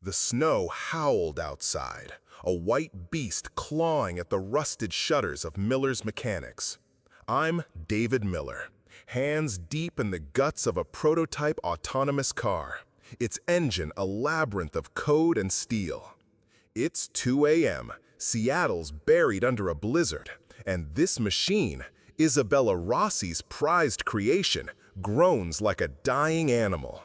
The snow howled outside, a white beast clawing at the rusted shutters of Miller's Mechanics. I'm David Miller, hands deep in the guts of a prototype autonomous car, its engine a labyrinth of code and steel. It's 2 a.m., Seattle's buried under a blizzard, and this machine, Isabella Rossi's prized creation, groans like a dying animal.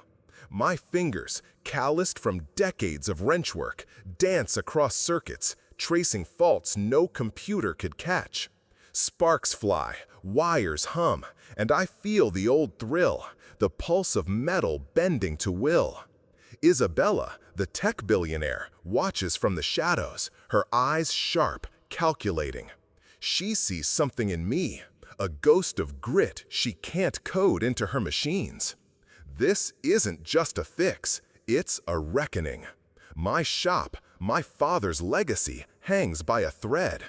My fingers, calloused from decades of wrench work, dance across circuits, tracing faults no computer could catch. Sparks fly, wires hum, and I feel the old thrill, the pulse of metal bending to will. Isabella, the tech billionaire, watches from the shadows, her eyes sharp, calculating. She sees something in me, a ghost of grit she can't code into her machines. This isn't just a fix, it's a reckoning. My shop, my father's legacy, hangs by a thread.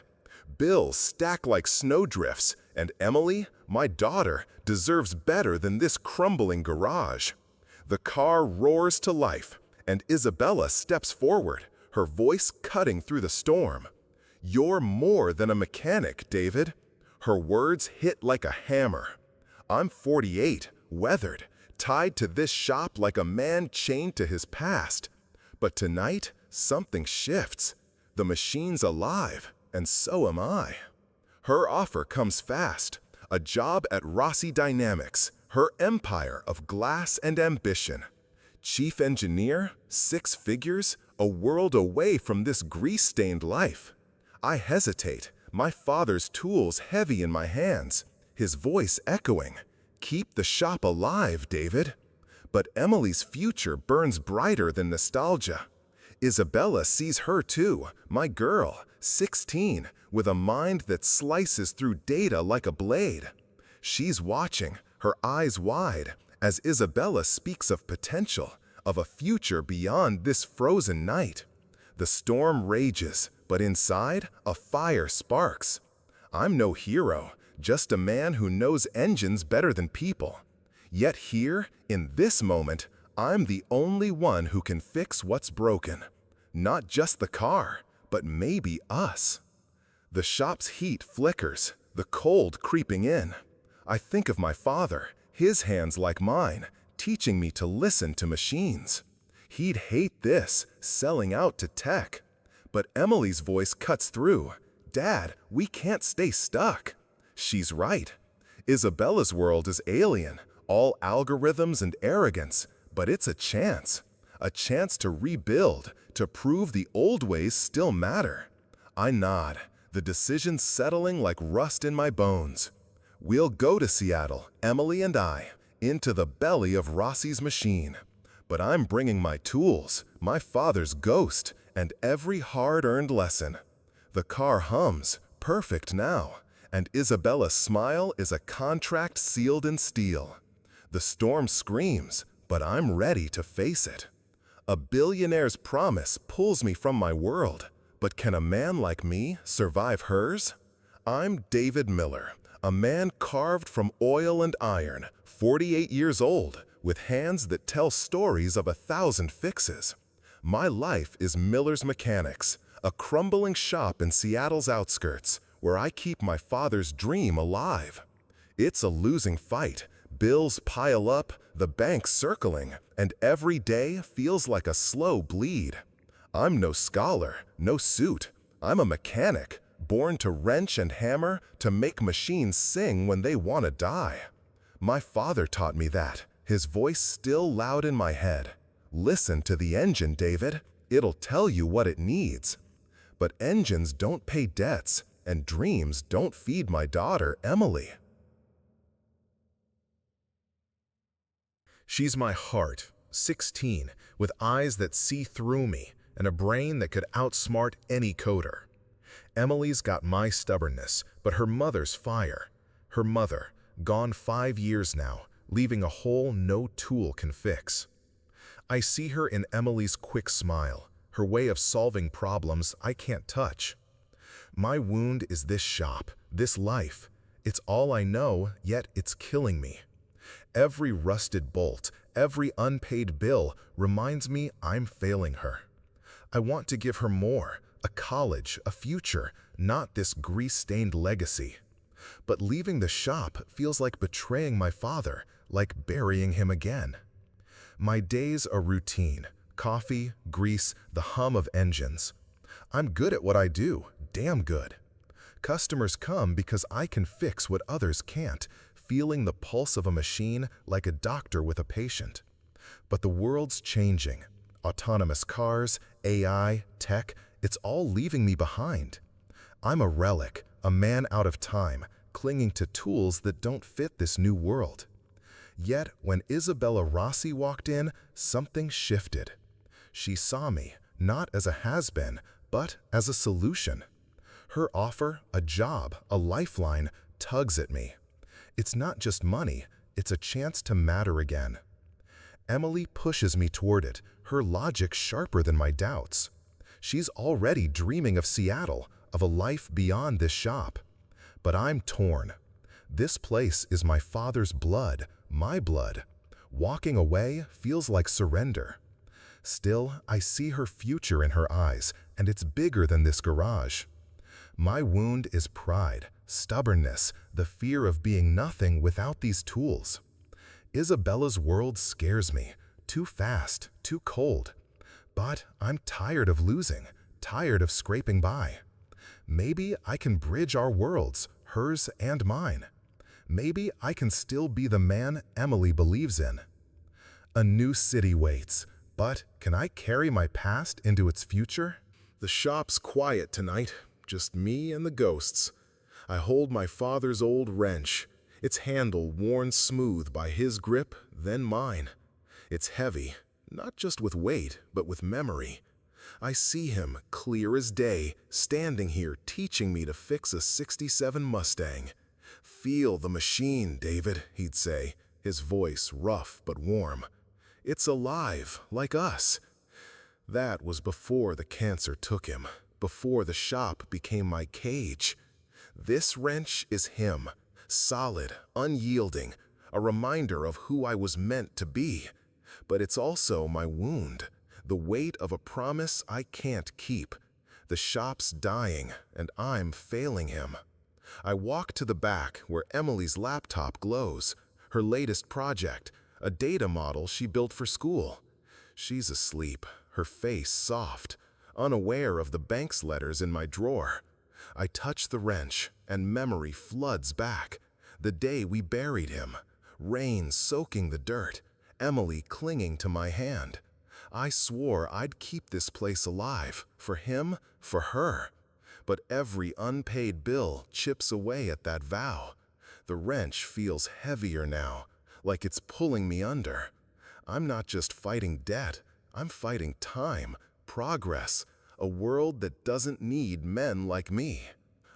Bills stack like snowdrifts, and Emily, my daughter, deserves better than this crumbling garage. The car roars to life, and Isabella steps forward, her voice cutting through the storm. "You're more than a mechanic, David." Her words hit like a hammer. I'm 48, weathered, tied to this shop like a man chained to his past. But tonight, something shifts. The machine's alive, and so am I. Her offer comes fast, a job at Rossi Dynamics, her empire of glass and ambition. Chief engineer, 6 figures, a world away from this grease-stained life. I hesitate, my father's tools heavy in my hands, his voice echoing. "Keep the shop alive, David." But Emily's future burns brighter than nostalgia. Isabella sees her too, my girl, 16, with a mind that slices through data like a blade. She's watching, her eyes wide, as Isabella speaks of potential, of a future beyond this frozen night. The storm rages, but inside, a fire sparks. I'm no hero, just a man who knows engines better than people. Yet here, in this moment, I'm the only one who can fix what's broken. Not just the car, but maybe us. The shop's heat flickers, the cold creeping in. I think of my father, his hands like mine, teaching me to listen to machines. He'd hate this, selling out to tech. But Emily's voice cuts through. "Dad, we can't stay stuck." She's right. Isabella's world is alien, all algorithms and arrogance, but it's a chance to rebuild, to prove the old ways still matter. I nod, the decision settling like rust in my bones. We'll go to Seattle, Emily and I, into the belly of Rossi's machine. But I'm bringing my tools, my father's ghost, and every hard-earned lesson. The car hums, perfect now, and Isabella's smile is a contract sealed in steel. The storm screams, but I'm ready to face it. A billionaire's promise pulls me from my world, but can a man like me survive hers? I'm David Miller, a man carved from oil and iron, 48 years old, with hands that tell stories of 1,000 fixes. My life is Miller's Mechanics, a crumbling shop in Seattle's outskirts, where I keep my father's dream alive. It's a losing fight. Bills pile up, the bank circling, and every day feels like a slow bleed. I'm no scholar, no suit. I'm a mechanic, born to wrench and hammer, to make machines sing when they want to die. My father taught me that, his voice still loud in my head. "Listen to the engine, David. It'll tell you what it needs." But engines don't pay debts, and dreams don't feed my daughter, Emily. She's my heart, 16, with eyes that see through me, and a brain that could outsmart any coder. Emily's got my stubbornness, but her mother's fire. Her mother, gone 5 years now, leaving a hole no tool can fix. I see her in Emily's quick smile, her way of solving problems I can't touch. My wound is this shop, this life. It's all I know, yet it's killing me. Every rusted bolt, every unpaid bill reminds me I'm failing her. I want to give her more, a college, a future, not this grease-stained legacy. But leaving the shop feels like betraying my father, like burying him again. My days are routine: coffee, grease, the hum of engines. I'm good at what I do, damn good. Customers come because I can fix what others can't, feeling the pulse of a machine like a doctor with a patient. But the world's changing. Autonomous cars, AI, tech, it's all leaving me behind. I'm a relic, a man out of time, clinging to tools that don't fit this new world. Yet, when Isabella Rossi walked in, something shifted. She saw me, not as a has-been, but as a solution. Her offer, a job, a lifeline, tugs at me. It's not just money, it's a chance to matter again. Emily pushes me toward it, her logic sharper than my doubts. She's already dreaming of Seattle, of a life beyond this shop. But I'm torn. This place is my father's blood, my blood. Walking away feels like surrender. Still, I see her future in her eyes, and it's bigger than this garage. My wound is pride, stubbornness, the fear of being nothing without these tools. Isabella's world scares me, too fast, too cold. But I'm tired of losing, tired of scraping by. Maybe I can bridge our worlds, hers and mine. Maybe I can still be the man Emily believes in. A new city waits, but can I carry my past into its future? The shop's quiet tonight, just me and the ghosts. I hold my father's old wrench, its handle worn smooth by his grip, then mine. It's heavy, not just with weight, but with memory. I see him, clear as day, standing here teaching me to fix a '67 Mustang. "Feel the machine, David," he'd say, his voice rough but warm. "It's alive, like us." That was before the cancer took him, before the shop became my cage. This wrench is him, solid, unyielding, a reminder of who I was meant to be. But it's also my wound, the weight of a promise I can't keep. The shop's dying, and I'm failing him. I walk to the back where Emily's laptop glows, her latest project, a data model she built for school. She's asleep, her face soft, unaware of the bank's letters in my drawer. I touch the wrench, and memory floods back. The day we buried him, rain soaking the dirt, Emily clinging to my hand. I swore I'd keep this place alive, for him, for her. But every unpaid bill chips away at that vow. The wrench feels heavier now, like it's pulling me under. I'm not just fighting debt, I'm fighting time, progress, a world that doesn't need men like me.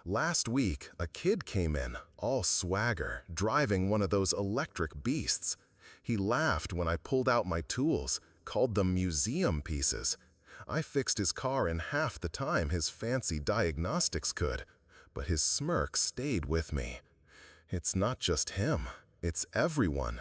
Last week, a kid came in, all swagger, driving one of those electric beasts. He laughed when I pulled out my tools, called them museum pieces. I fixed his car in half the time his fancy diagnostics could, but his smirk stayed with me. It's not just him, it's everyone.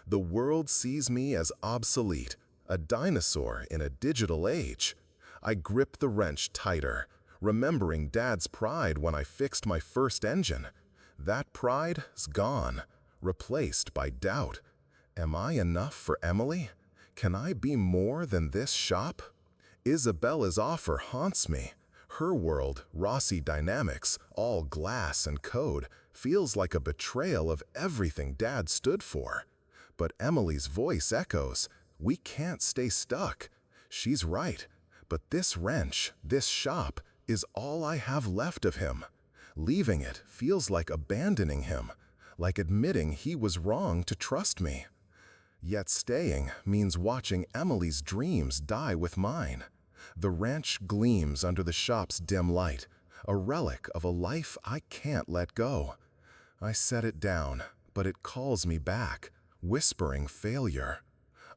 The world sees me as obsolete, a dinosaur in a digital age. I grip the wrench tighter, remembering Dad's pride when I fixed my first engine. That pride's gone, replaced by doubt. Am I enough for Emily? Can I be more than this shop? Isabella's offer haunts me. Her world, Rossi Dynamics, all glass and code, feels like a betrayal of everything Dad stood for. But Emily's voice echoes, we can't stay stuck. She's right, but this wrench, this shop, is all I have left of him. Leaving it feels like abandoning him, like admitting he was wrong to trust me. Yet staying means watching Emily's dreams die with mine. The wrench gleams under the shop's dim light, a relic of a life I can't let go. I set it down, but it calls me back, whispering failure.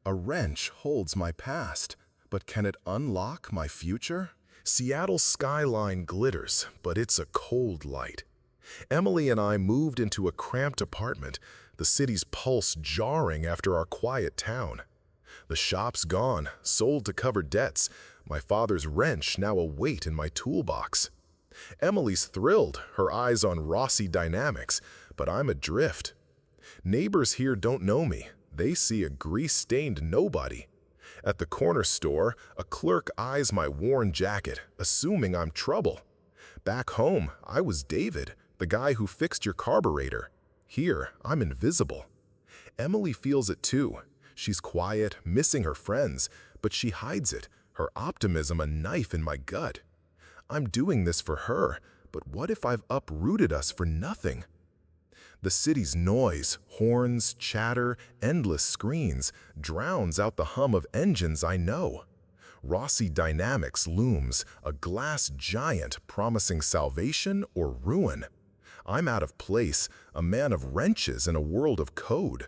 A wrench holds my past, but can it unlock my future? Seattle's skyline glitters, but it's a cold light. Emily and I moved into a cramped apartment, the city's pulse jarring after our quiet town. The shop's gone, sold to cover debts. My father's wrench now a weight in my toolbox. Emily's thrilled, her eyes on Rossi Dynamics, but I'm adrift. Neighbors here don't know me. They see a grease-stained nobody. At the corner store, a clerk eyes my worn jacket, assuming I'm trouble. Back home, I was David, the guy who fixed your carburetor. Here, I'm invisible. Emily feels it too. She's quiet, missing her friends, but she hides it, her optimism a knife in my gut. I'm doing this for her, but what if I've uprooted us for nothing? The city's noise, horns, chatter, endless screens, drowns out the hum of engines I know. Rossi Dynamics looms, a glass giant promising salvation or ruin. I'm out of place, a man of wrenches in a world of code.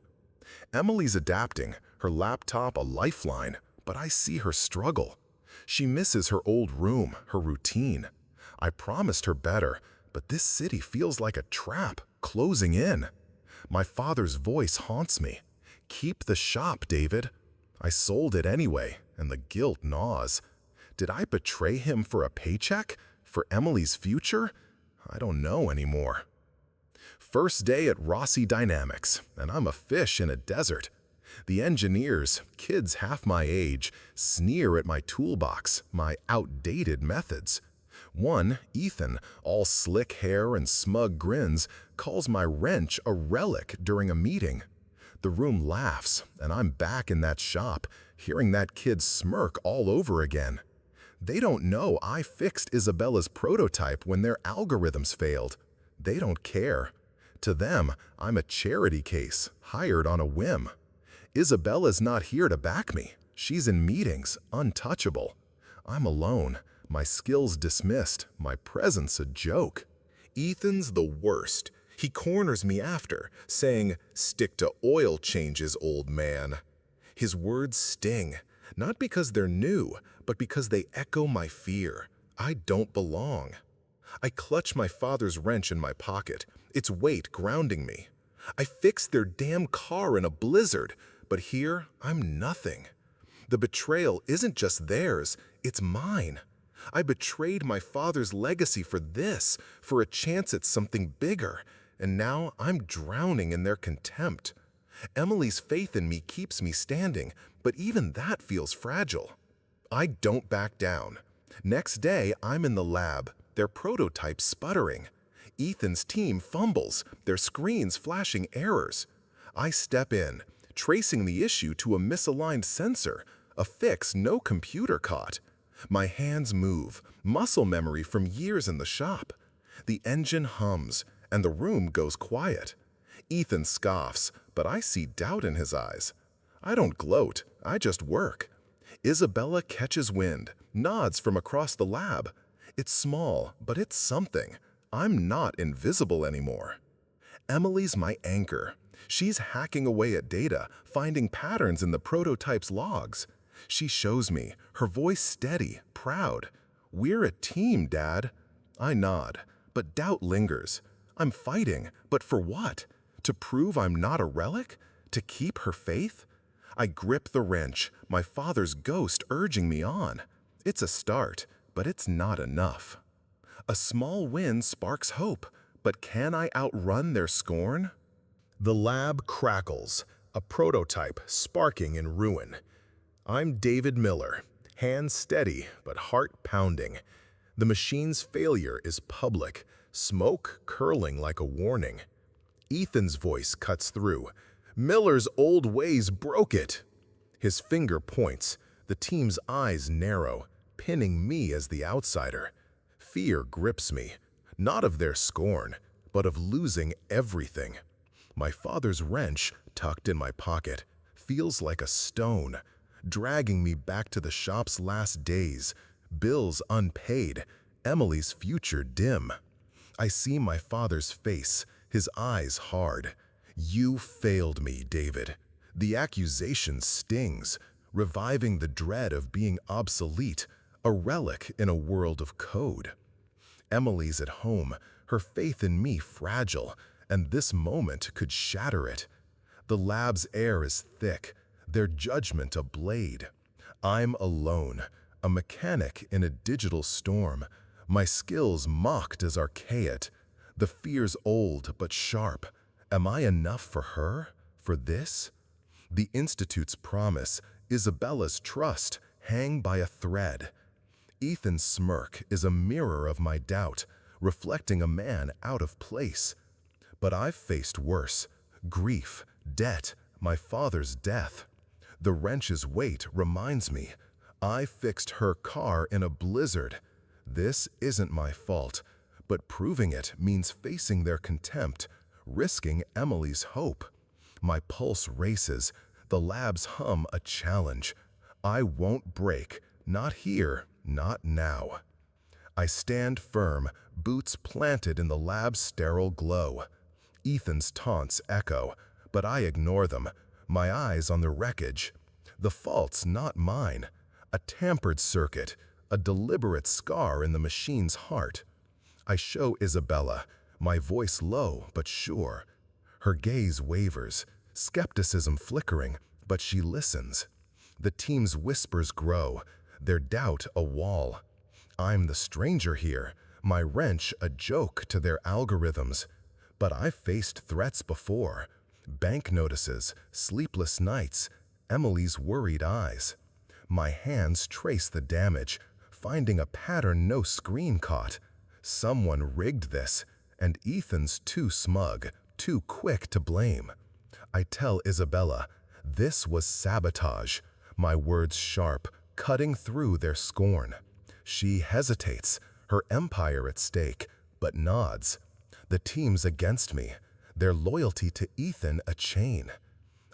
Emily's adapting, her laptop a lifeline, but I see her struggle. She misses her old room, her routine. I promised her better, but this city feels like a trap, closing in. My father's voice haunts me. Keep the shop, David. I sold it anyway, and the guilt gnaws. Did I betray him for a paycheck? For Emily's future? I don't know anymore. First day at Rossi Dynamics, and I'm a fish in a desert. The engineers, kids half my age, sneer at my toolbox, my outdated methods. One, Ethan, all slick hair and smug grins, calls my wrench a relic during a meeting. The room laughs, and I'm back in that shop, hearing that kid smirk all over again. They don't know I fixed Isabella's prototype when their algorithms failed. They don't care. To them, I'm a charity case, hired on a whim. Isabella's not here to back me. She's in meetings, untouchable. I'm alone, my skills dismissed, my presence a joke. Ethan's the worst. He corners me after, saying, "Stick to oil changes, old man." His words sting, not because they're new, but because they echo my fear. I don't belong. I clutch my father's wrench in my pocket, its weight grounding me. I fixed their damn car in a blizzard, but here I'm nothing. The betrayal isn't just theirs, it's mine. I betrayed my father's legacy for this, for a chance at something bigger, and now I'm drowning in their contempt. Emily's faith in me keeps me standing, but even that feels fragile. I don't back down. Next day, I'm in the lab, their prototype sputtering. Ethan's team fumbles, their screens flashing errors. I step in, tracing the issue to a misaligned sensor, a fix no computer caught. My hands move, muscle memory from years in the shop. The engine hums, and the room goes quiet. Ethan scoffs, but I see doubt in his eyes. I don't gloat, I just work. Isabella catches wind, nods from across the lab. It's small, but it's something. I'm not invisible anymore. Emily's my anchor. She's hacking away at data, finding patterns in the prototype's logs. She shows me, her voice steady, proud. "We're a team, Dad." I nod, but doubt lingers. I'm fighting, but for what? To prove I'm not a relic? To keep her faith? I grip the wrench, my father's ghost urging me on. It's a start, but it's not enough. A small win sparks hope, but can I outrun their scorn? The lab crackles, a prototype sparking in ruin. I'm David Miller, hands steady but heart pounding. The machine's failure is public, smoke curling like a warning. Ethan's voice cuts through. "Miller's old ways broke it." His finger points, the team's eyes narrow, pinning me as the outsider. Fear grips me, not of their scorn, but of losing everything. My father's wrench, tucked in my pocket, feels like a stone, dragging me back to the shop's last days, bills unpaid, Emily's future dim. I see my father's face, his eyes hard. "You failed me, David." The accusation stings, reviving the dread of being obsolete, a relic in a world of code. Emily's at home, her faith in me fragile, and this moment could shatter it. The lab's air is thick, their judgment a blade. I'm alone, a mechanic in a digital storm, my skills mocked as archaic, the fears old but sharp. Am I enough for her? For this? The Institute's promise, Isabella's trust, hang by a thread. Ethan's smirk is a mirror of my doubt, reflecting a man out of place. But I've faced worse: grief, debt, my father's death. The wrench's weight reminds me, I fixed her car in a blizzard. This isn't my fault, but proving it means facing their contempt, risking Emily's hope. My pulse races, the labs hum a challenge. I won't break, not here, not now. I stand firm, boots planted in the lab's sterile glow. Ethan's taunts echo, but I ignore them, my eyes on the wreckage. The fault's not mine. A tampered circuit, a deliberate scar in the machine's heart. I show Isabella, my voice low but sure. Her gaze wavers, skepticism flickering, but she listens. The team's whispers grow, their doubt a wall. I'm the stranger here, my wrench a joke to their algorithms. But I've faced threats before. Bank notices, sleepless nights, Emily's worried eyes. My hands trace the damage, finding a pattern no screen caught. Someone rigged this, and Ethan's too smug, too quick to blame. I tell Isabella, this was sabotage, my words sharp, cutting through their scorn. She hesitates, her empire at stake, but nods. The team's against me, their loyalty to Ethan a chain.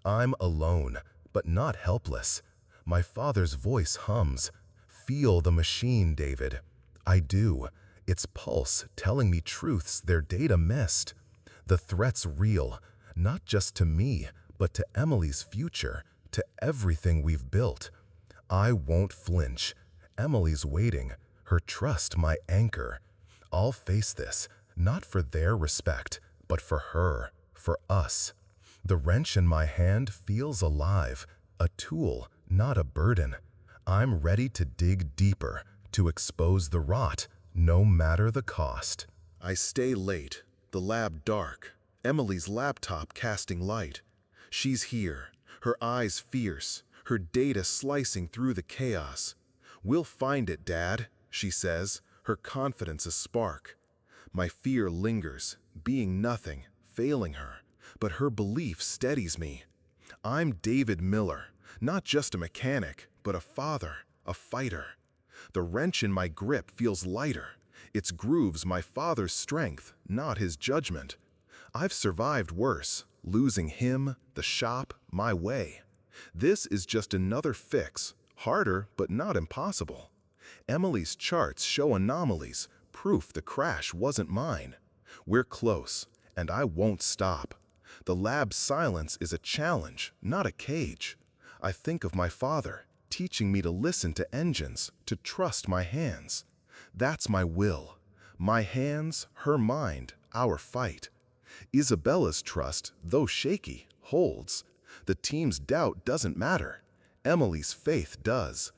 I'm alone, but not helpless. My father's voice hums. Feel the machine, David. I do. Its pulse telling me truths their data missed. The threat's real, not just to me, but to Emily's future, to everything we've built. I won't flinch. Emily's waiting, her trust my anchor. I'll face this, not for their respect, but for her, for us. The wrench in my hand feels alive, a tool, not a burden. I'm ready to dig deeper, to expose the rot, no matter the cost. I stay late, the lab dark, Emily's laptop casting light. She's here, her eyes fierce, her data slicing through the chaos. We'll find it, Dad, she says, her confidence a spark. My fear lingers, being nothing, failing her, but her belief steadies me. I'm David Miller, not just a mechanic, but a father, a fighter. The wrench in my grip feels lighter. Its grooves my father's strength, not his judgment. I've survived worse, losing him, the shop, my way. This is just another fix, harder but not impossible. Emily's charts show anomalies, proof the crash wasn't mine. We're close, and I won't stop. The lab's silence is a challenge, not a cage. I think of my father, teaching me to listen to engines, to trust my hands. That's my will. My hands, her mind, our fight. Isabella's trust, though shaky, holds. The team's doubt doesn't matter. Emily's faith does.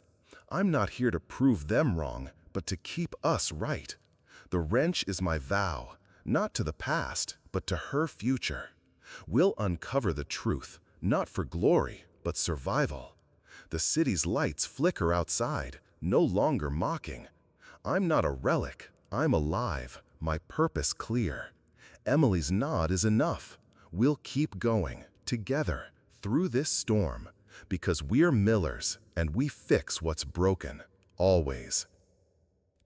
I'm not here to prove them wrong, but to keep us right. The wrench is my vow, not to the past, but to her future. We'll uncover the truth, not for glory, but survival. The city's lights flicker outside, no longer mocking. I'm not a relic, I'm alive, my purpose clear. Emily's nod is enough. We'll keep going, together, through this storm, because we're Millers and we fix what's broken, always.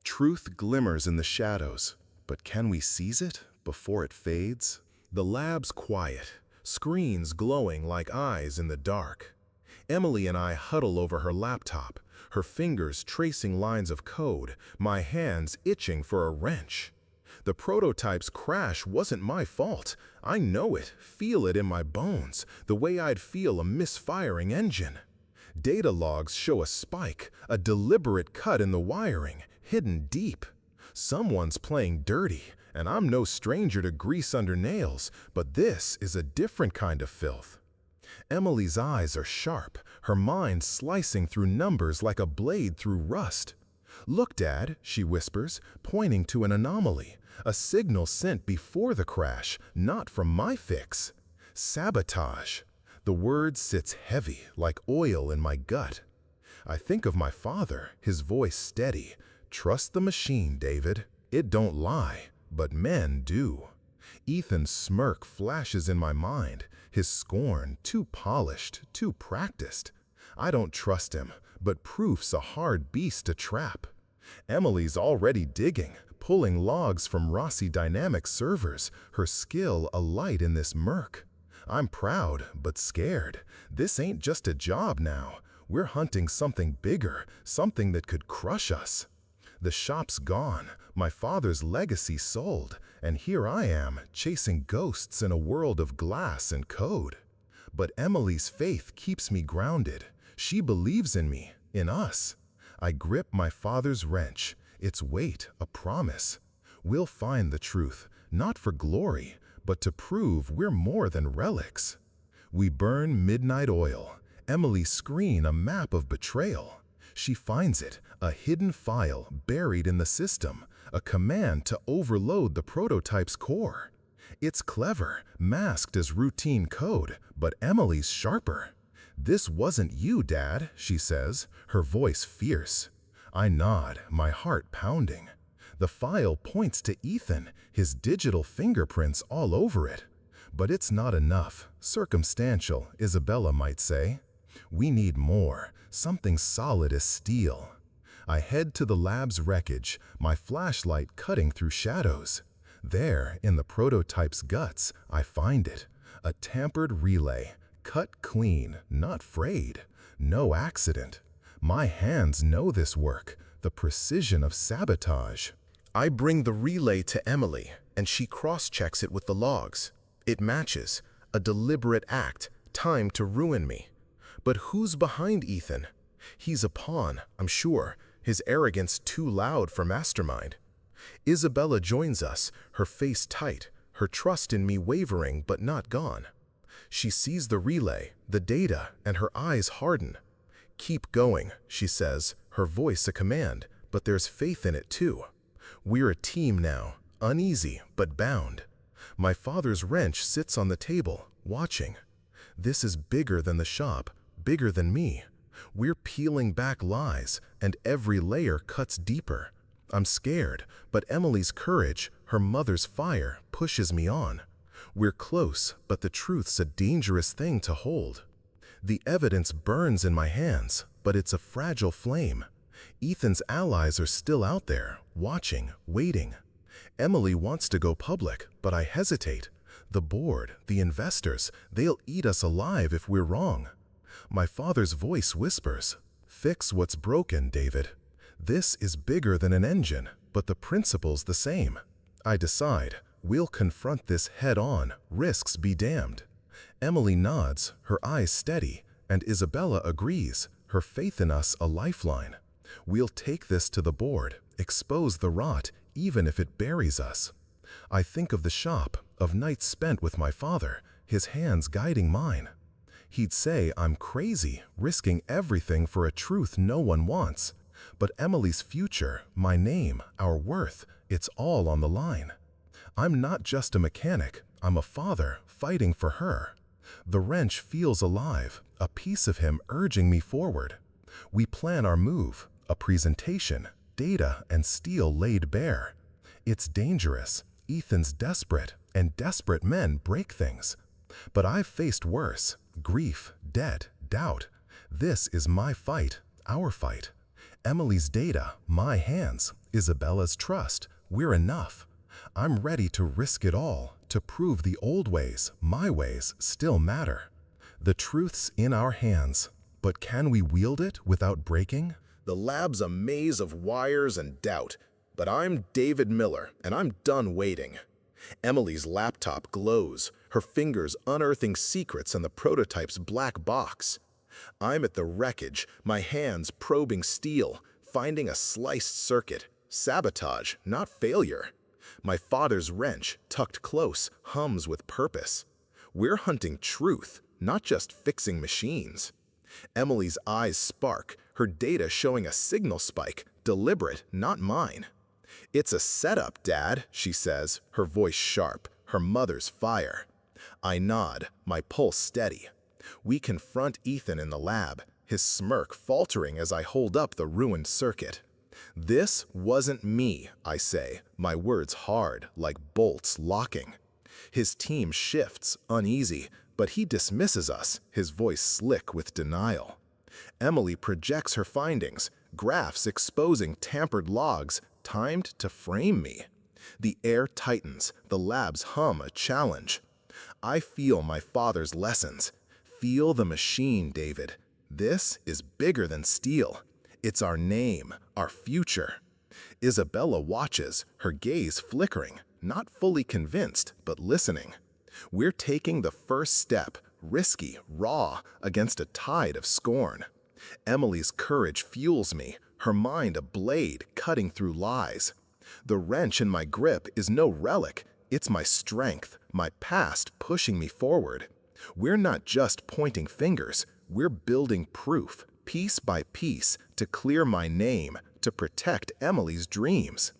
Truth glimmers in the shadows, but can we seize it before it fades? The lab's quiet, screens glowing like eyes in the dark. Emily and I huddle over her laptop, her fingers tracing lines of code, my hands itching for a wrench. The prototype's crash wasn't my fault. I know it, feel it in my bones, the way I'd feel a misfiring engine. Data logs show a spike, a deliberate cut in the wiring, hidden deep. Someone's playing dirty, and I'm no stranger to grease under nails, but this is a different kind of filth. Emily's eyes are sharp, her mind slicing through numbers like a blade through rust. "Look, Dad," she whispers, pointing to an anomaly, a signal sent before the crash, not from my fix. Sabotage. The word sits heavy, like oil in my gut. I think of my father, his voice steady. "Trust the machine, David. It don't lie, but men do." Ethan's smirk flashes in my mind, his scorn too polished, too practiced. I don't trust him, but proof's a hard beast to trap. Emily's already digging, pulling logs from Rossi Dynamics servers, her skill alight in this murk. I'm proud, but scared. This ain't just a job now. We're hunting something bigger, something that could crush us. The shop's gone, my father's legacy sold, and here I am, chasing ghosts in a world of glass and code. But Emily's faith keeps me grounded. She believes in me, in us. I grip my father's wrench, its weight a promise. We'll find the truth, not for glory, but to prove we're more than relics. We burn midnight oil. Emily screen a map of betrayal. She finds it, a hidden file buried in the system, a command to overload the prototype's core. It's clever, masked as routine code, but Emily's sharper. "This wasn't you, Dad," she says, her voice fierce. I nod, my heart pounding. The file points to Ethan, his digital fingerprints all over it. But it's not enough, circumstantial, Isabella might say. We need more, something solid as steel. I head to the lab's wreckage, my flashlight cutting through shadows. There, in the prototype's guts, I find it. A tampered relay, cut clean, not frayed. No accident. My hands know this work, the precision of sabotage. I bring the relay to Emily, and she cross-checks it with the logs. It matches, a deliberate act, timed to ruin me. But who's behind Ethan? He's a pawn, I'm sure, his arrogance too loud for mastermind. Isabella joins us, her face tight, her trust in me wavering but not gone. She sees the relay, the data, and her eyes harden. "Keep going," she says, her voice a command, but there's faith in it too. We're a team now, uneasy but bound. My father's wrench sits on the table, watching. This is bigger than the shop, bigger than me. We're peeling back lies, and every layer cuts deeper. I'm scared, but Emily's courage, her mother's fire, pushes me on. We're close, but the truth's a dangerous thing to hold. The evidence burns in my hands, but it's a fragile flame. Ethan's allies are still out there, watching, waiting. Emily wants to go public, but I hesitate. The board, the investors, they'll eat us alive if we're wrong. My father's voice whispers, "Fix what's broken, David." This is bigger than an engine, but the principle's the same. I decide, we'll confront this head-on, risks be damned. Emily nods, her eyes steady, and Isabella agrees, her faith in us a lifeline. We'll take this to the board, expose the rot, even if it buries us. I think of the shop, of nights spent with my father, his hands guiding mine. He'd say I'm crazy, risking everything for a truth no one wants. But Emily's future, my name, our worth, it's all on the line. I'm not just a mechanic, I'm a father fighting for her. The wrench feels alive, a piece of him urging me forward. We plan our move, a presentation, data and steel laid bare. It's dangerous, Ethan's desperate, and desperate men break things. But I've faced worse, grief, debt, doubt. This is my fight, our fight. Emily's data, my hands, Isabella's trust, we're enough. I'm ready to risk it all, to prove the old ways, my ways, still matter. The truth's in our hands, but can we wield it without breaking? The lab's a maze of wires and doubt, but I'm David Miller, and I'm done waiting. Emily's laptop glows, her fingers unearthing secrets in the prototype's black box. I'm at the wreckage, my hands probing steel, finding a sliced circuit. Sabotage, not failure. My father's wrench, tucked close, hums with purpose. We're hunting truth, not just fixing machines. Emily's eyes spark, her data showing a signal spike, deliberate, not mine. "It's a setup, Dad," she says, her voice sharp, her mother's fire. I nod, my pulse steady. We confront Ethan in the lab, his smirk faltering as I hold up the ruined circuit. "This wasn't me," I say, my words hard, like bolts locking. His team shifts, uneasy, but he dismisses us, his voice slick with denial. Emily projects her findings, graphs exposing tampered logs, timed to frame me. The air tightens, the labs hum a challenge. I feel my father's lessons. Feel the machine, David. This is bigger than steel. It's our name, our future. Isabella watches, her gaze flickering, not fully convinced, but listening. We're taking the first step, risky, raw, against a tide of scorn. Emily's courage fuels me, her mind a blade cutting through lies. The wrench in my grip is no relic, it's my strength, my past pushing me forward. We're not just pointing fingers, we're building proof, piece by piece, to clear my name, to protect Emily's dreams.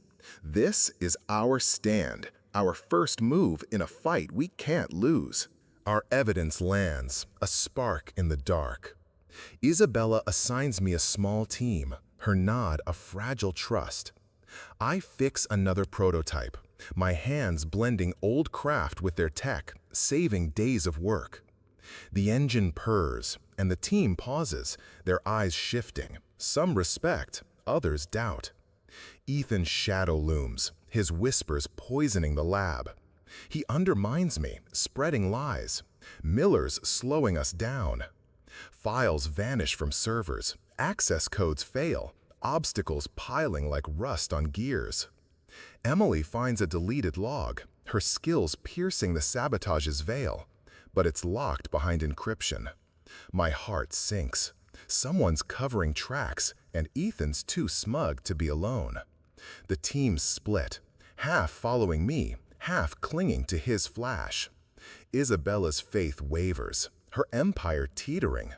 This is our stand, our first move in a fight we can't lose. Our evidence lands, a spark in the dark. Isabella assigns me a small team, her nod a fragile trust. I fix another prototype, my hands blending old craft with their tech, saving days of work. The engine purrs, and the team pauses, their eyes shifting, some respect, others doubt. Ethan's shadow looms, his whispers poisoning the lab. He undermines me, spreading lies. Miller's slowing us down. Files vanish from servers, access codes fail, obstacles piling like rust on gears. Emily finds a deleted log, her skills piercing the sabotage's veil, but it's locked behind encryption. My heart sinks. Someone's covering tracks, and Ethan's too smug to be alone. The teams split, half following me, half clinging to his flash. Isabella's faith wavers, her empire teetering.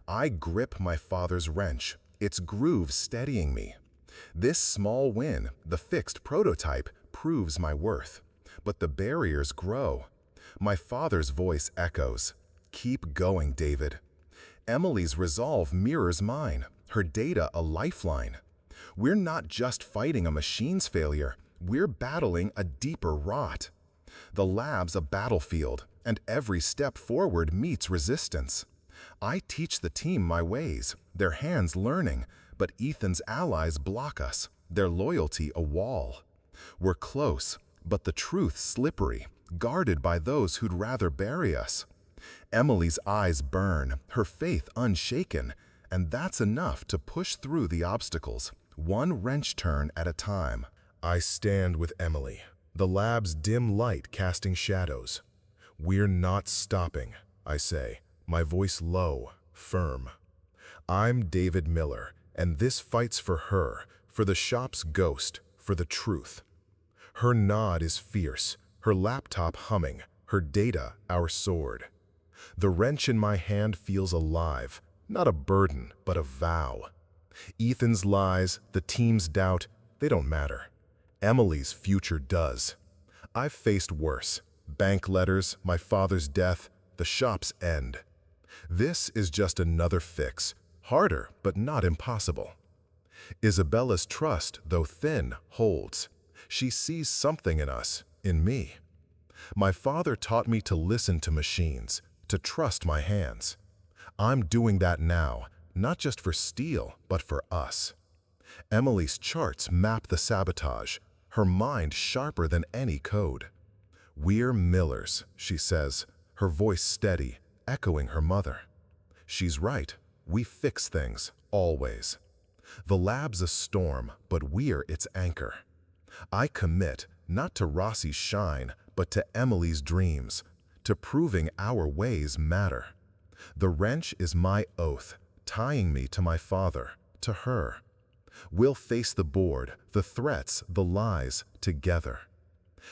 I grip my father's wrench, its groove steadying me. This small win, the fixed prototype, proves my worth. But the barriers grow. My father's voice echoes. "Keep going, David." Emily's resolve mirrors mine, her data a lifeline. We're not just fighting a machine's failure, we're battling a deeper rot. The lab's a battlefield, and every step forward meets resistance. I teach the team my ways, their hands learning, but Ethan's allies block us, their loyalty a wall. We're close, but the truth slippery, guarded by those who'd rather bury us. Emily's eyes burn, her faith unshaken, and that's enough to push through the obstacles, one wrench turn at a time. I stand with Emily, the lab's dim light casting shadows. "We're not stopping," I say, my voice low, firm. "I'm David Miller, and this fight's for her, for the shop's ghost, for the truth." Her nod is fierce, her laptop humming, her data our sword. The wrench in my hand feels alive, not a burden, but a vow. Ethan's lies, the team's doubt, they don't matter. Emily's future does. I've faced worse. Bank letters, my father's death, the shop's end. This is just another fix, harder but not impossible. Isabella's trust, though thin, holds. She sees something in us, in me. My father taught me to listen to machines, to trust my hands. I'm doing that now, not just for steel, but for us. Emily's charts map the sabotage, her mind sharper than any code. "We're Millers," she says, her voice steady, echoing her mother. She's right, we fix things, always. The lab's a storm, but we're its anchor. I commit, not to Rossi's shine, but to Emily's dreams, to proving our ways matter. The wrench is my oath, tying me to my father, to her. We'll face the board, the threats, the lies, together.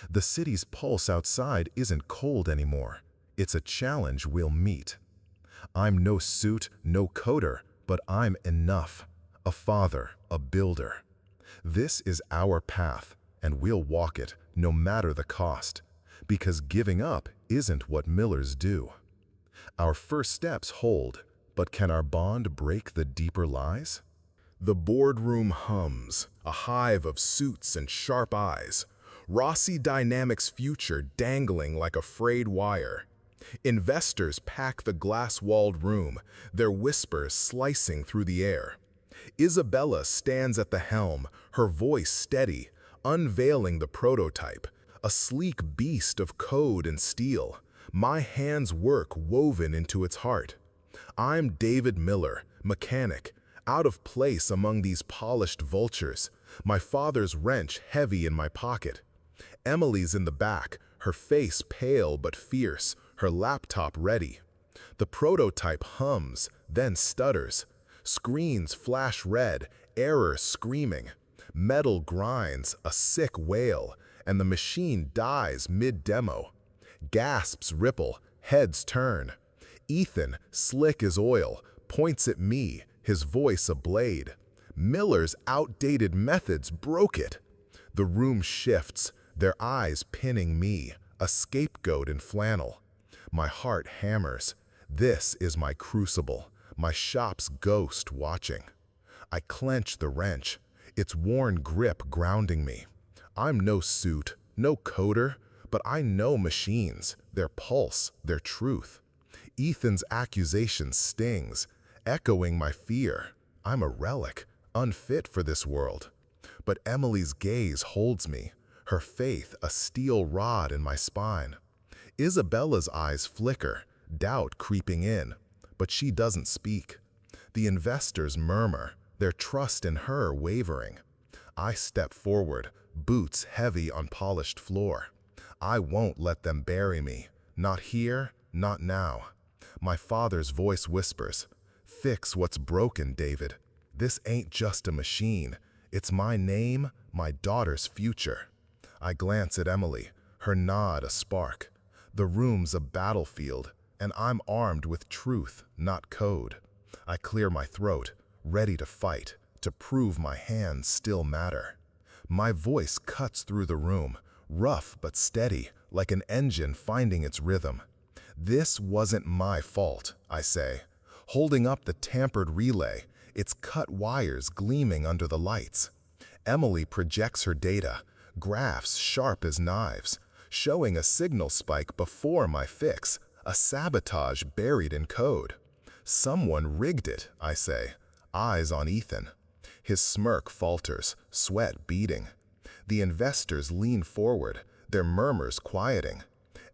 The city's pulse outside isn't cold anymore. It's a challenge we'll meet. I'm no suit, no coder, but I'm enough. A father, a builder. This is our path, and we'll walk it no matter the cost, because giving up isn't what Millers do. Our first steps hold, but can our bond break the deeper lies? The boardroom hums, a hive of suits and sharp eyes. Rossi Dynamics' future dangling like a frayed wire. Investors pack the glass-walled room, their whispers slicing through the air. Isabella stands at the helm, her voice steady, unveiling the prototype, a sleek beast of code and steel, my hand's work woven into its heart. I'm David Miller, mechanic, out of place among these polished vultures, my father's wrench heavy in my pocket. Emily's in the back, her face pale but fierce, her laptop ready. The prototype hums, then stutters. Screens flash red, error screaming. Metal grinds, a sick wail, and the machine dies mid-demo. Gasps ripple, heads turn. Ethan, slick as oil, points at me, his voice a blade. Miller's outdated methods broke it. The room shifts, their eyes pinning me, a scapegoat in flannel. My heart hammers. This is my crucible, my shop's ghost watching. I clench the wrench, its worn grip grounding me. I'm no suit, no coder, but I know machines, their pulse, their truth. Ethan's accusation stings, echoing my fear. I'm a relic, unfit for this world. But Emily's gaze holds me, her faith a steel rod in my spine. Isabella's eyes flicker, doubt creeping in, but she doesn't speak. The investors murmur, their trust in her wavering. I step forward, boots heavy on polished floor. I won't let them bury me, not here, not now. My father's voice whispers, "Fix what's broken, David. This ain't just a machine. It's my name, my daughter's future." I glance at Emily, her nod a spark. The room's a battlefield, and I'm armed with truth, not code. I clear my throat, ready to fight, to prove my hands still matter. My voice cuts through the room, rough but steady, like an engine finding its rhythm. "This wasn't my fault," I say, holding up the tampered relay, its cut wires gleaming under the lights. Emily projects her data, graphs sharp as knives, showing a signal spike before my fix, a sabotage buried in code. "Someone rigged it," I say, eyes on Ethan. His smirk falters, sweat beading. The investors lean forward, their murmurs quieting.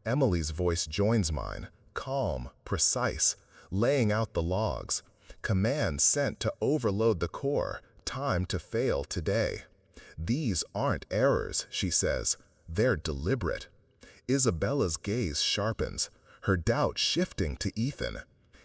Emily's voice joins mine, calm, precise, laying out the logs. Command sent to overload the core, time to fail today. "These aren't errors," she says, "they're deliberate." Isabella's gaze sharpens, her doubt shifting to Ethan.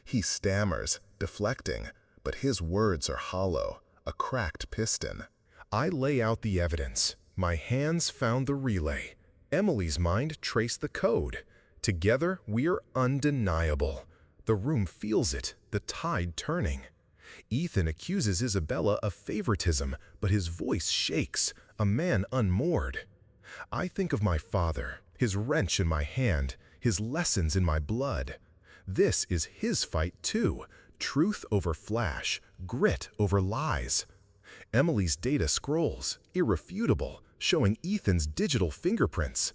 He stammers, deflecting, but his words are hollow, a cracked piston. I lay out the evidence. My hands found the relay. Emily's mind traced the code. Together, we're undeniable. The room feels it, the tide turning. Ethan accuses Isabella of favoritism, but his voice shakes, a man unmoored. I think of my father, his wrench in my hand, his lessons in my blood. This is his fight too, truth over flash, grit over lies. Emily's data scrolls, irrefutable, showing Ethan's digital fingerprints.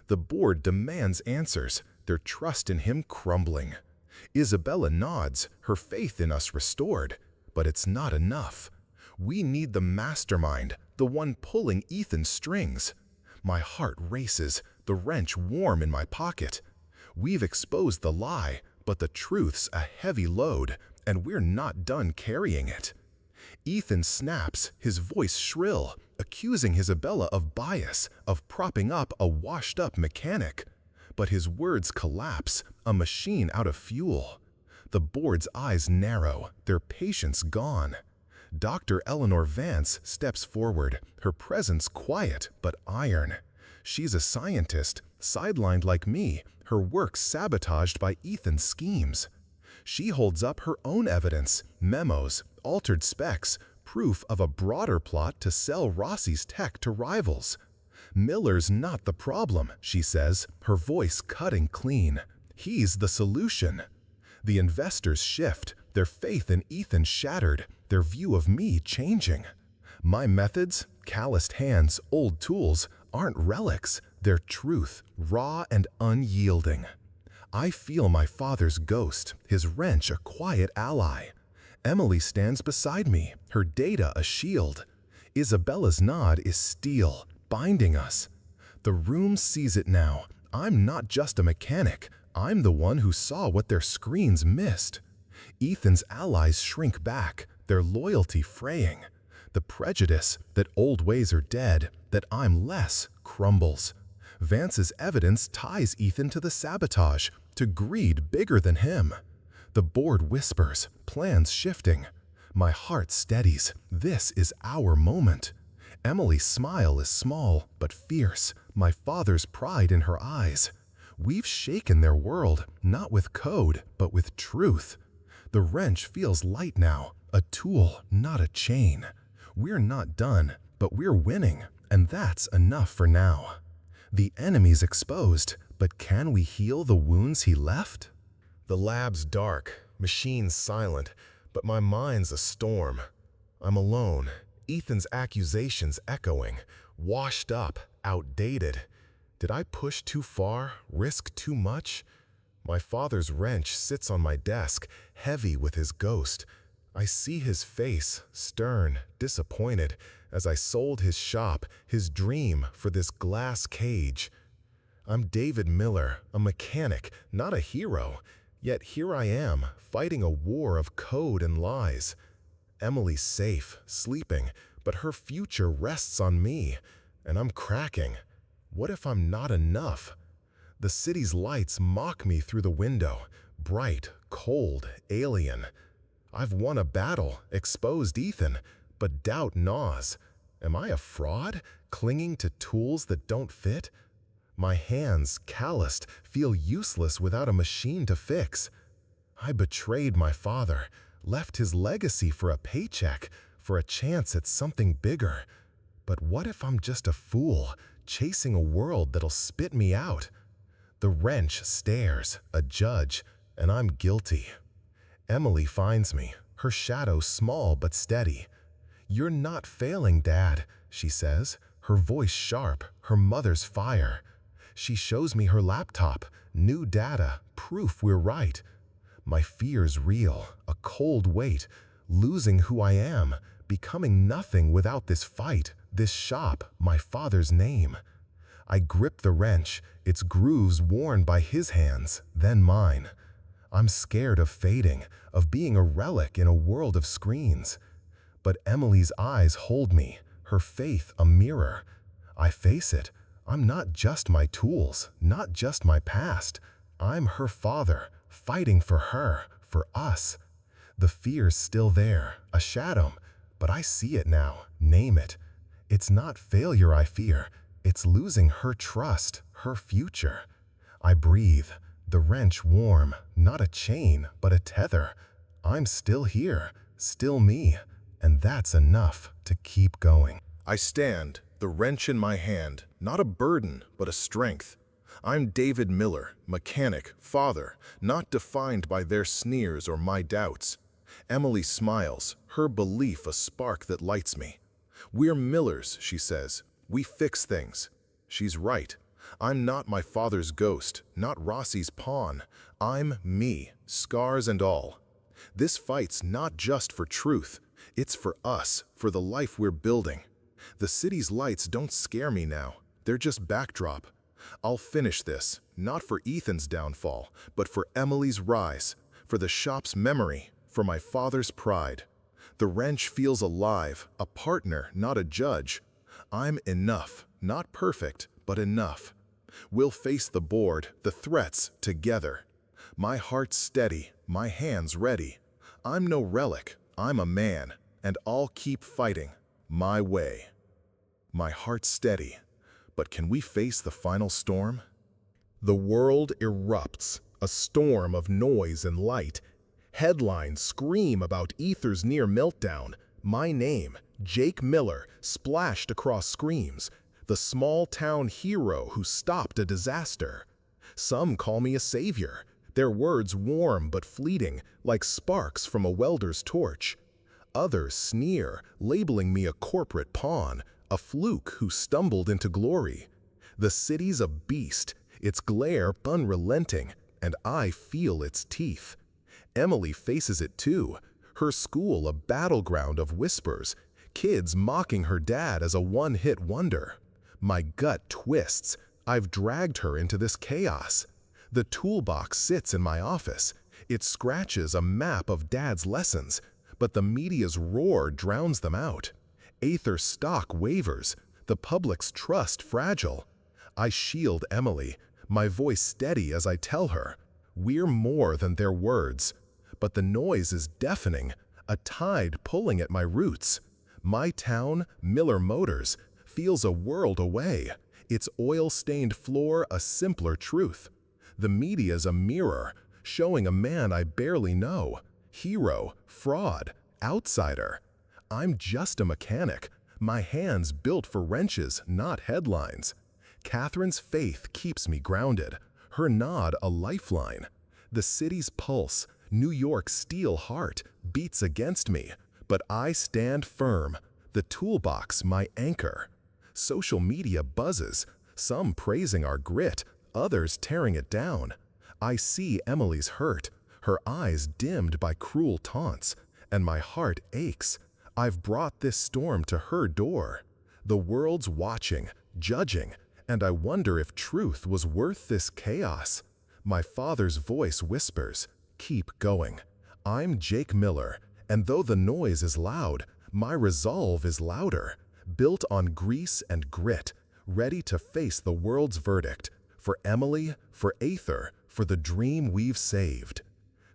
The board demands answers, their trust in him crumbling. Isabella nods, her faith in us restored. But it's not enough. We need the mastermind, the one pulling Ethan's strings. My heart races, the wrench warm in my pocket. We've exposed the lie, but the truth's a heavy load, and we're not done carrying it. Ethan snaps, his voice shrill, accusing Isabella of bias, of propping up a washed-up mechanic. But his words collapse, a machine out of fuel. The board's eyes narrow, their patience gone. Dr. Eleanor Vance steps forward, her presence quiet but iron. She's a scientist, sidelined like me, her work sabotaged by Ethan's schemes. She holds up her own evidence, memos, altered specs, proof of a broader plot to sell Rossi's tech to rivals. Miller's not the problem, she says, her voice cutting clean. He's the solution. The investors shift, their faith in Ethan shattered, their view of me changing. My methods, calloused hands, old tools, aren't relics, they're truth, raw and unyielding. I feel my father's ghost, his wrench a quiet ally. Emily stands beside me, her data a shield. Isabella's nod is steel, binding us. The room sees it now. I'm not just a mechanic. I'm the one who saw what their screens missed. Ethan's allies shrink back, their loyalty fraying. The prejudice that old ways are dead, that I'm less, crumbles. Vance's evidence ties Ethan to the sabotage, to greed bigger than him. The board whispers, plans shifting. My heart steadies. This is our moment. Emily's smile is small but fierce, my father's pride in her eyes. We've shaken their world, not with code, but with truth. The wrench feels light now, a tool, not a chain. We're not done, but we're winning, and that's enough for now. The enemy's exposed, but can we heal the wounds he left? The lab's dark, machines silent, but my mind's a storm. I'm alone, Ethan's accusations echoing, washed up, outdated. Did I push too far, risk too much? My father's wrench sits on my desk, heavy with his ghost. I see his face, stern, disappointed, as I sold his shop, his dream, for this glass cage. I'm David Miller, a mechanic, not a hero. Yet here I am, fighting a war of code and lies. Emily's safe, sleeping, but her future rests on me, and I'm cracking. What if I'm not enough? The city's lights mock me through the window, bright, cold, alien. I've won a battle, exposed Ethan, but doubt gnaws. Am I a fraud, clinging to tools that don't fit? My hands, calloused, feel useless without a machine to fix. I betrayed my father, left his legacy for a paycheck, for a chance at something bigger. But what if I'm just a fool, chasing a world that'll spit me out? The wrench stares, a judge, and I'm guilty. Emily finds me, her shadow small but steady. "You're not failing, Dad," she says, her voice sharp, her mother's fire. She shows me her laptop, new data, proof we're right. My fear's real, a cold weight, losing who I am, becoming nothing without this fight, this shop, my father's name. I grip the wrench, its grooves worn by his hands, then mine. I'm scared of fading, of being a relic in a world of screens. But Emily's eyes hold me, her faith a mirror. I face it. I'm not just my tools, not just my past. I'm her father, fighting for her, for us. The fear's still there, a shadow, but I see it now, name it. It's not failure I fear, it's losing her trust, her future. I breathe, the wrench warm, not a chain, but a tether. I'm still here, still me, and that's enough to keep going. I stand, the wrench in my hand, not a burden, but a strength. I'm David Miller, mechanic, father, not defined by their sneers or my doubts. Emily smiles, her belief a spark that lights me. "We're Millers," she says. "We fix things." She's right. I'm not my father's ghost, not Rossi's pawn. I'm me, scars and all. This fight's not just for truth. It's for us, for the life we're building. The city's lights don't scare me now. They're just backdrop. I'll finish this, not for Ethan's downfall, but for Emily's rise, for the shop's memory, for my father's pride. The wrench feels alive, a partner, not a judge. I'm enough, not perfect, but enough. We'll face the board, the threats, together. My heart's steady, my hands ready. I'm no relic, I'm a man, and I'll keep fighting, my way. My heart's steady, but can we face the final storm? The world erupts, a storm of noise and light. Headlines scream about Ether's near meltdown. My name, Jake Miller, splashed across screens. The small-town hero who stopped a disaster. Some call me a savior, their words warm but fleeting, like sparks from a welder's torch. Others sneer, labeling me a corporate pawn, a fluke who stumbled into glory. The city's a beast, its glare unrelenting, and I feel its teeth. Emily faces it too, her school a battleground of whispers, kids mocking her dad as a one-hit wonder. My gut twists. I've dragged her into this chaos. The toolbox sits in my office. It scratches a map of Dad's lessons, but the media's roar drowns them out. Aether's stock wavers, the public's trust fragile. I shield Emily, my voice steady as I tell her, we're more than their words. But the noise is deafening, a tide pulling at my roots. My town, Miller Motors, feels a world away, its oil-stained floor a simpler truth. The media's a mirror, showing a man I barely know. Hero, fraud, outsider. I'm just a mechanic, my hands built for wrenches, not headlines. Catherine's faith keeps me grounded, her nod a lifeline. The city's pulse, New York's steel heart, beats against me, but I stand firm, the toolbox my anchor. Social media buzzes, some praising our grit, others tearing it down. I see Emily's hurt, her eyes dimmed by cruel taunts, and my heart aches. I've brought this storm to her door. The world's watching, judging, and I wonder if truth was worth this chaos. My father's voice whispers, keep going. I'm Jake Miller, and though the noise is loud, my resolve is louder, built on grease and grit, ready to face the world's verdict, for Emily, for Aether, for the dream we've saved.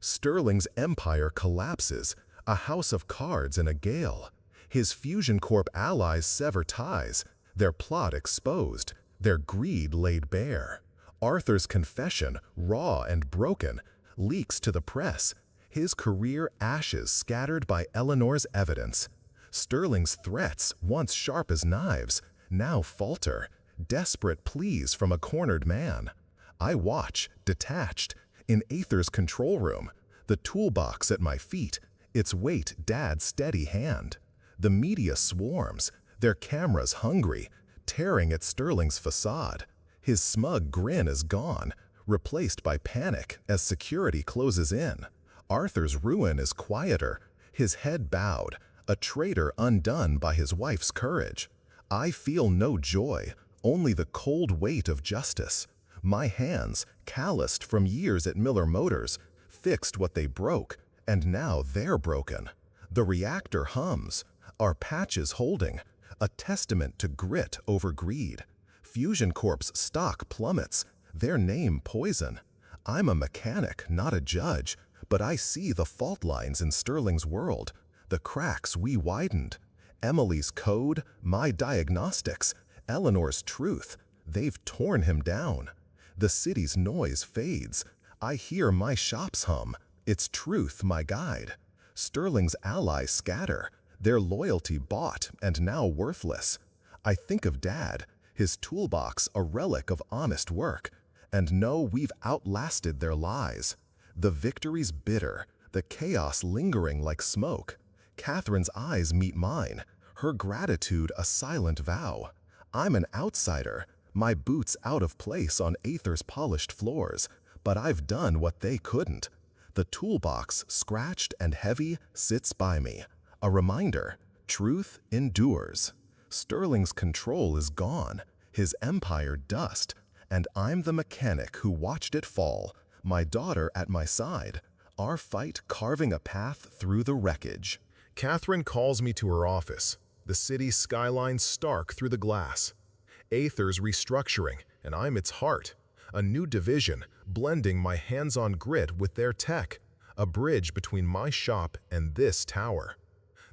Sterling's empire collapses, a house of cards in a gale. His Fusion Corp allies sever ties, their plot exposed, their greed laid bare. Arthur's confession, raw and broken, leaks to the press, his career ashes scattered by Eleanor's evidence. Sterling's threats, once sharp as knives, now falter, desperate pleas from a cornered man. I watch, detached, in Aether's control room, the toolbox at my feet, its weight Dad's steady hand. The media swarms, their cameras hungry, tearing at Sterling's facade. His smug grin is gone, replaced by panic as security closes in. Arthur's ruin is quieter, his head bowed, a traitor undone by his wife's courage. I feel no joy, only the cold weight of justice. My hands, calloused from years at Miller Motors, fixed what they broke, and now they're broken. The reactor hums, our patches holding, a testament to grit over greed. Fusion Corp's stock plummets, their name poison. I'm a mechanic, not a judge, but I see the fault lines in Sterling's world, the cracks we widened. Emily's code, my diagnostics, Eleanor's truth, they've torn him down. The city's noise fades. I hear my shops hum, its truth my guide. Sterling's allies scatter, their loyalty bought and now worthless. I think of Dad, his toolbox a relic of honest work, and know we've outlasted their lies. The victory's bitter, the chaos lingering like smoke. Catherine's eyes meet mine, her gratitude a silent vow. I'm an outsider, my boots out of place on Aether's polished floors, but I've done what they couldn't. The toolbox, scratched and heavy, sits by me, a reminder, truth endures. Sterling's control is gone, his empire dust, and I'm the mechanic who watched it fall, my daughter at my side, our fight carving a path through the wreckage. Catherine calls me to her office, the city's skyline stark through the glass. Aether's restructuring, and I'm its heart, a new division, blending my hands-on grit with their tech, a bridge between my shop and this tower.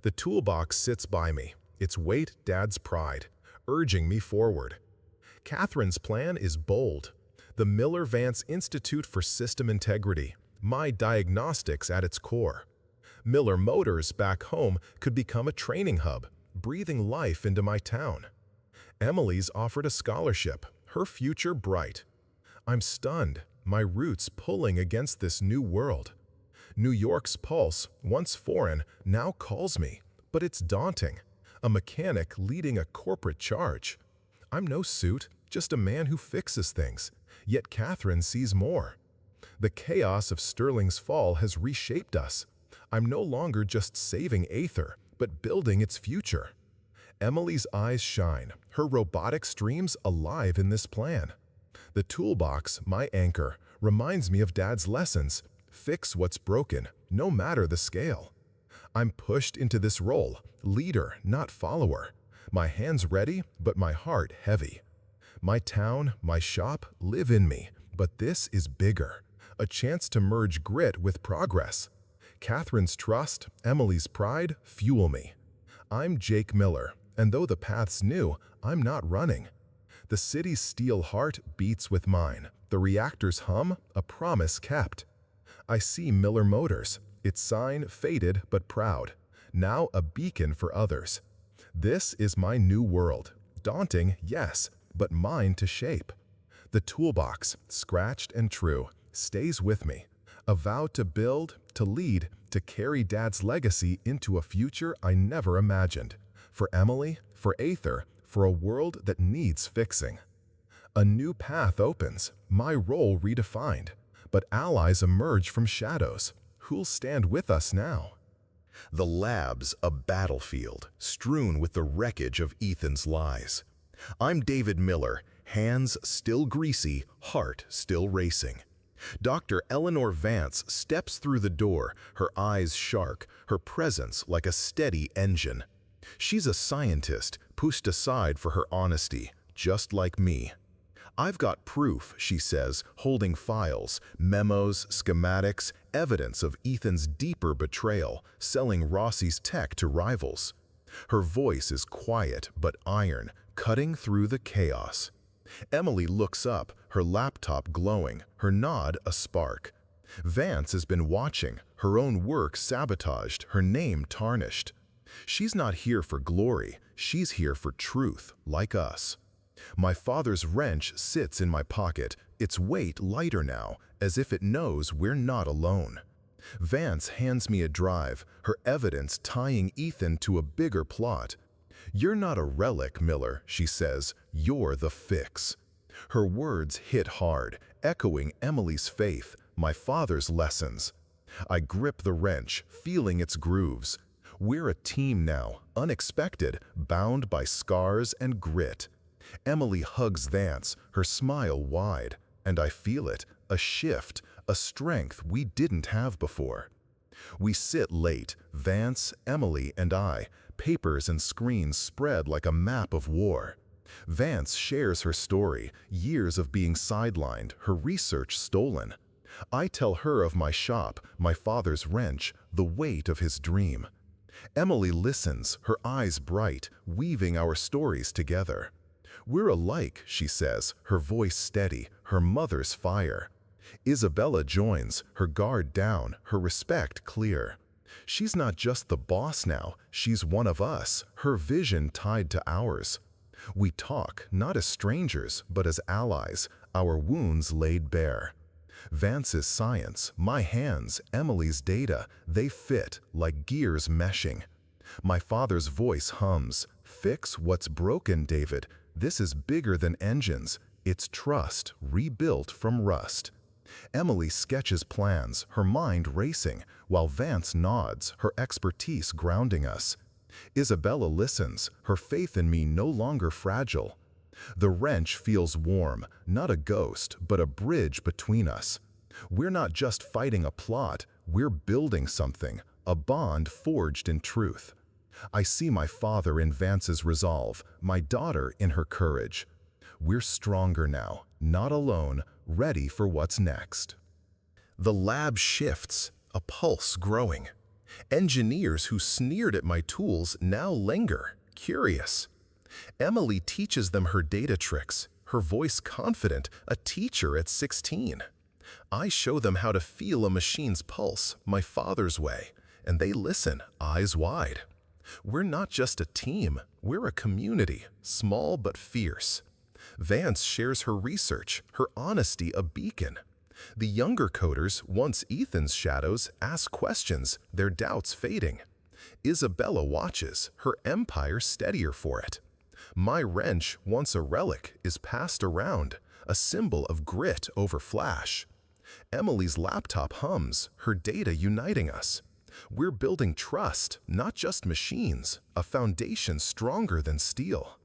The toolbox sits by me, its weight Dad's pride, urging me forward. Catherine's plan is bold, the Miller-Vance Institute for System Integrity, my diagnostics at its core. Miller Motors back home could become a training hub, breathing life into my town. Emily's offered a scholarship, her future bright. I'm stunned, my roots pulling against this new world. New York's pulse, once foreign, now calls me, but it's daunting. A mechanic leading a corporate charge. I'm no suit, just a man who fixes things, yet Catherine sees more. The chaos of Sterling's fall has reshaped us. I'm no longer just saving Aether, but building its future. Emily's eyes shine, her robotics dreams alive in this plan. The toolbox, my anchor, reminds me of Dad's lessons. Fix what's broken, no matter the scale. I'm pushed into this role, leader, not follower. My hands ready, but my heart heavy. My town, my shop live in me, but this is bigger. A chance to merge grit with progress. Catherine's trust, Emily's pride, fuel me. I'm Jake Miller, and though the path's new, I'm not running. The city's steel heart beats with mine. The reactor's hum, a promise kept. I see Miller Motors, its sign faded but proud, now a beacon for others. This is my new world. Daunting, yes, but mine to shape. The toolbox, scratched and true, stays with me. A vow to build, to lead, to carry Dad's legacy into a future I never imagined. For Emily, for Aether, for a world that needs fixing. A new path opens, my role redefined. But allies emerge from shadows. Who'll stand with us now? The lab's a battlefield, strewn with the wreckage of Ethan's lies. I'm David Miller, hands still greasy, heart still racing. Dr. Eleanor Vance steps through the door, her eyes sharp, her presence like a steady engine. She's a scientist, pushed aside for her honesty, just like me. I've got proof, she says, holding files, memos, schematics, evidence of Ethan's deeper betrayal, selling Rossi's tech to rivals. Her voice is quiet but iron, cutting through the chaos. Emily looks up, her laptop glowing, her nod a spark. Vance has been watching, her own work sabotaged, her name tarnished. She's not here for glory, she's here for truth, like us. My father's wrench sits in my pocket, its weight lighter now, as if it knows we're not alone. Vance hands me a drive, her evidence tying Ethan to a bigger plot. You're not a relic, Miller, she says, you're the fix. Her words hit hard, echoing Emily's faith, my father's lessons. I grip the wrench, feeling its grooves. We're a team now, unexpected, bound by scars and grit. Emily hugs Vance, her smile wide, and I feel it, a shift, a strength we didn't have before. We sit late, Vance, Emily, and I, papers and screens spread like a map of war. Vance shares her story, years of being sidelined, her research stolen. I tell her of my shop, my father's wrench, the weight of his dream. Emily listens, her eyes bright, weaving our stories together. We're alike, she says, her voice steady, her mother's fire. Isabella joins, her guard down, her respect clear. She's not just the boss now, she's one of us, her vision tied to ours. We talk, not as strangers, but as allies, our wounds laid bare. Vance's science, my hands, Emily's data, they fit like gears meshing. My father's voice hums, fix what's broken, David. This is bigger than engines. It's trust, rebuilt from rust. Emily sketches plans, her mind racing, while Vance nods, her expertise grounding us. Isabella listens, her faith in me no longer fragile. The wrench feels warm, not a ghost, but a bridge between us. We're not just fighting a plot, we're building something, a bond forged in truth. I see my father in Vance's resolve, my daughter in her courage. We're stronger now, not alone, ready for what's next. The lab shifts, a pulse growing. Engineers who sneered at my tools now linger, curious. Emily teaches them her data tricks, her voice confident, a teacher at 16. I show them how to feel a machine's pulse, my father's way, and they listen, eyes wide. We're not just a team, we're a community, small but fierce. Vance shares her research, her honesty a beacon. The younger coders, once Ethan's shadows, ask questions, their doubts fading. Isabella watches, her empire steadier for it. My wrench, once a relic, is passed around, a symbol of grit over flash. Emily's laptop hums, her data uniting us. We're building trust, not just machines, a foundation stronger than steel.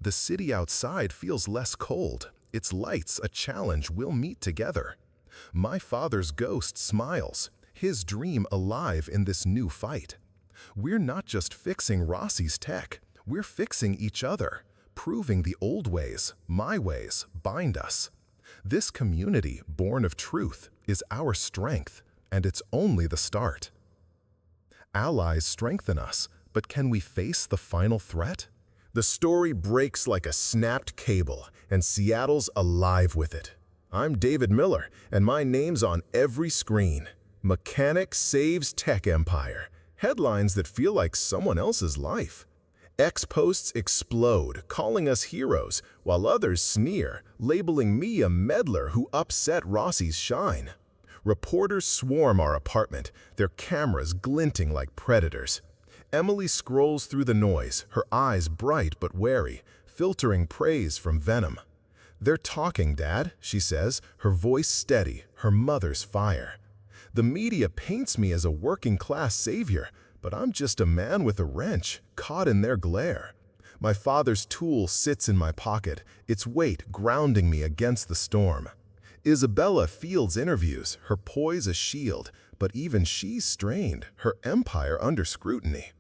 The city outside feels less cold, its lights a challenge we'll meet together. My father's ghost smiles, his dream alive in this new fight. We're not just fixing Rossi's tech, we're fixing each other, proving the old ways, my ways, bind us. This community, born of truth, is our strength, and it's only the start. Allies strengthen us, but can we face the final threat? The story breaks like a snapped cable, and Seattle's alive with it. I'm David Miller, and my name's on every screen. Mechanic saves tech empire. Headlines that feel like someone else's life. X-posts explode, calling us heroes, while others sneer, labeling me a meddler who upset Rossi's shine. Reporters swarm our apartment, their cameras glinting like predators. Emily scrolls through the noise, her eyes bright but wary, filtering praise from venom. "They're talking, Dad," she says, her voice steady, her mother's fire. The media paints me as a working-class savior, but I'm just a man with a wrench, caught in their glare. My father's tool sits in my pocket, its weight grounding me against the storm. Isabella fields interviews, her poise a shield, but even she's strained, her empire under scrutiny.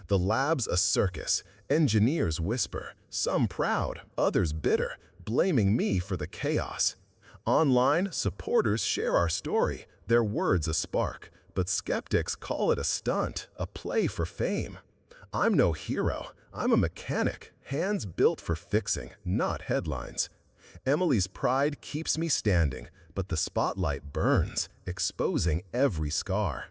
The lab's a circus, engineers whisper, some proud, others bitter, blaming me for the chaos. Online, supporters share our story, their words a spark, but skeptics call it a stunt, a play for fame. I'm no hero, I'm a mechanic, hands built for fixing, not headlines. Emily's pride keeps me standing, but the spotlight burns, exposing every scar.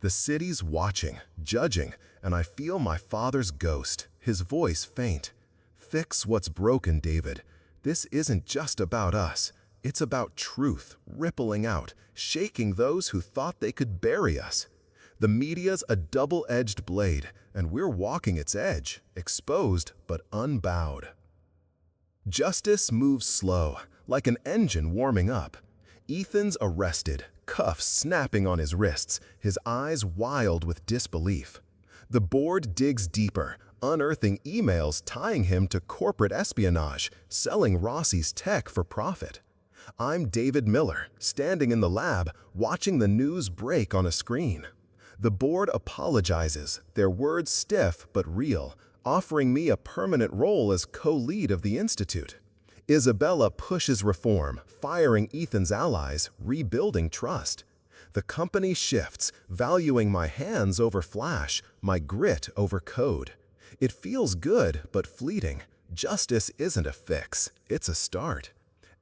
The city's watching, judging, and I feel my father's ghost, his voice faint. Fix what's broken, David. This isn't just about us. It's about truth, rippling out, shaking those who thought they could bury us. The media's a double-edged blade, and we're walking its edge, exposed but unbowed. Justice moves slow, like an engine warming up. Ethan's arrested, cuffs snapping on his wrists, his eyes wild with disbelief. The board digs deeper, unearthing emails tying him to corporate espionage, selling Rossi's tech for profit. I'm David Miller, standing in the lab, watching the news break on a screen. The board apologizes, their words stiff but real, offering me a permanent role as co-lead of the institute. Isabella pushes reform, firing Ethan's allies, rebuilding trust. The company shifts, valuing my hands over flash, my grit over code. It feels good but fleeting. Justice isn't a fix, it's a start.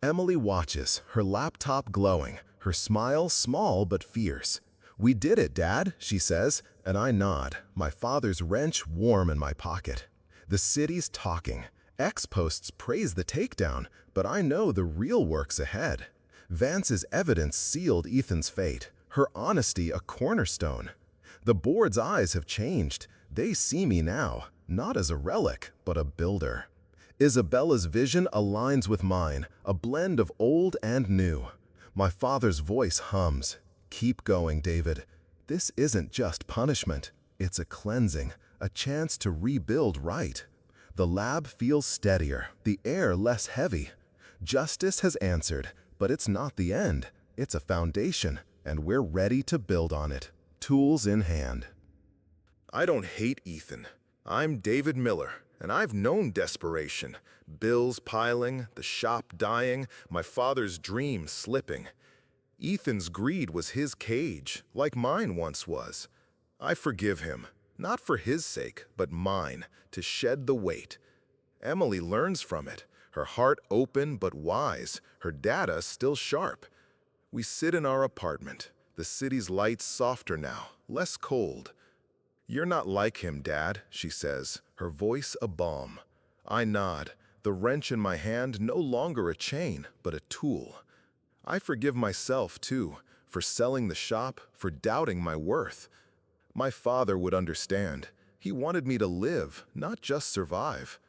Emily watches, her laptop glowing, her smile small but fierce. "We did it, Dad," she says, and I nod, my father's wrench warm in my pocket. The city's talking. X-posts praise the takedown, but I know the real work's ahead. Vance's evidence sealed Ethan's fate, her honesty a cornerstone. The board's eyes have changed. They see me now, not as a relic, but a builder. Isabella's vision aligns with mine, a blend of old and new. My father's voice hums. "Keep going, David. This isn't just punishment. It's a cleansing, a chance to rebuild right." The lab feels steadier, the air less heavy. Justice has answered, but it's not the end. It's a foundation, and we're ready to build on it, tools in hand. I don't hate Ethan. I'm David Miller, and I've known desperation. Bills piling, the shop dying, my father's dreams slipping. Ethan's greed was his cage, like mine once was. I forgive him, not for his sake, but mine, to shed the weight. Emily learns from it, her heart open but wise, her data still sharp. We sit in our apartment, the city's lights softer now, less cold. "You're not like him, Dad," she says, her voice a balm. I nod, the wrench in my hand no longer a chain, but a tool. I forgive myself, too, for selling the shop, for doubting my worth. My father would understand. He wanted me to live, not just survive.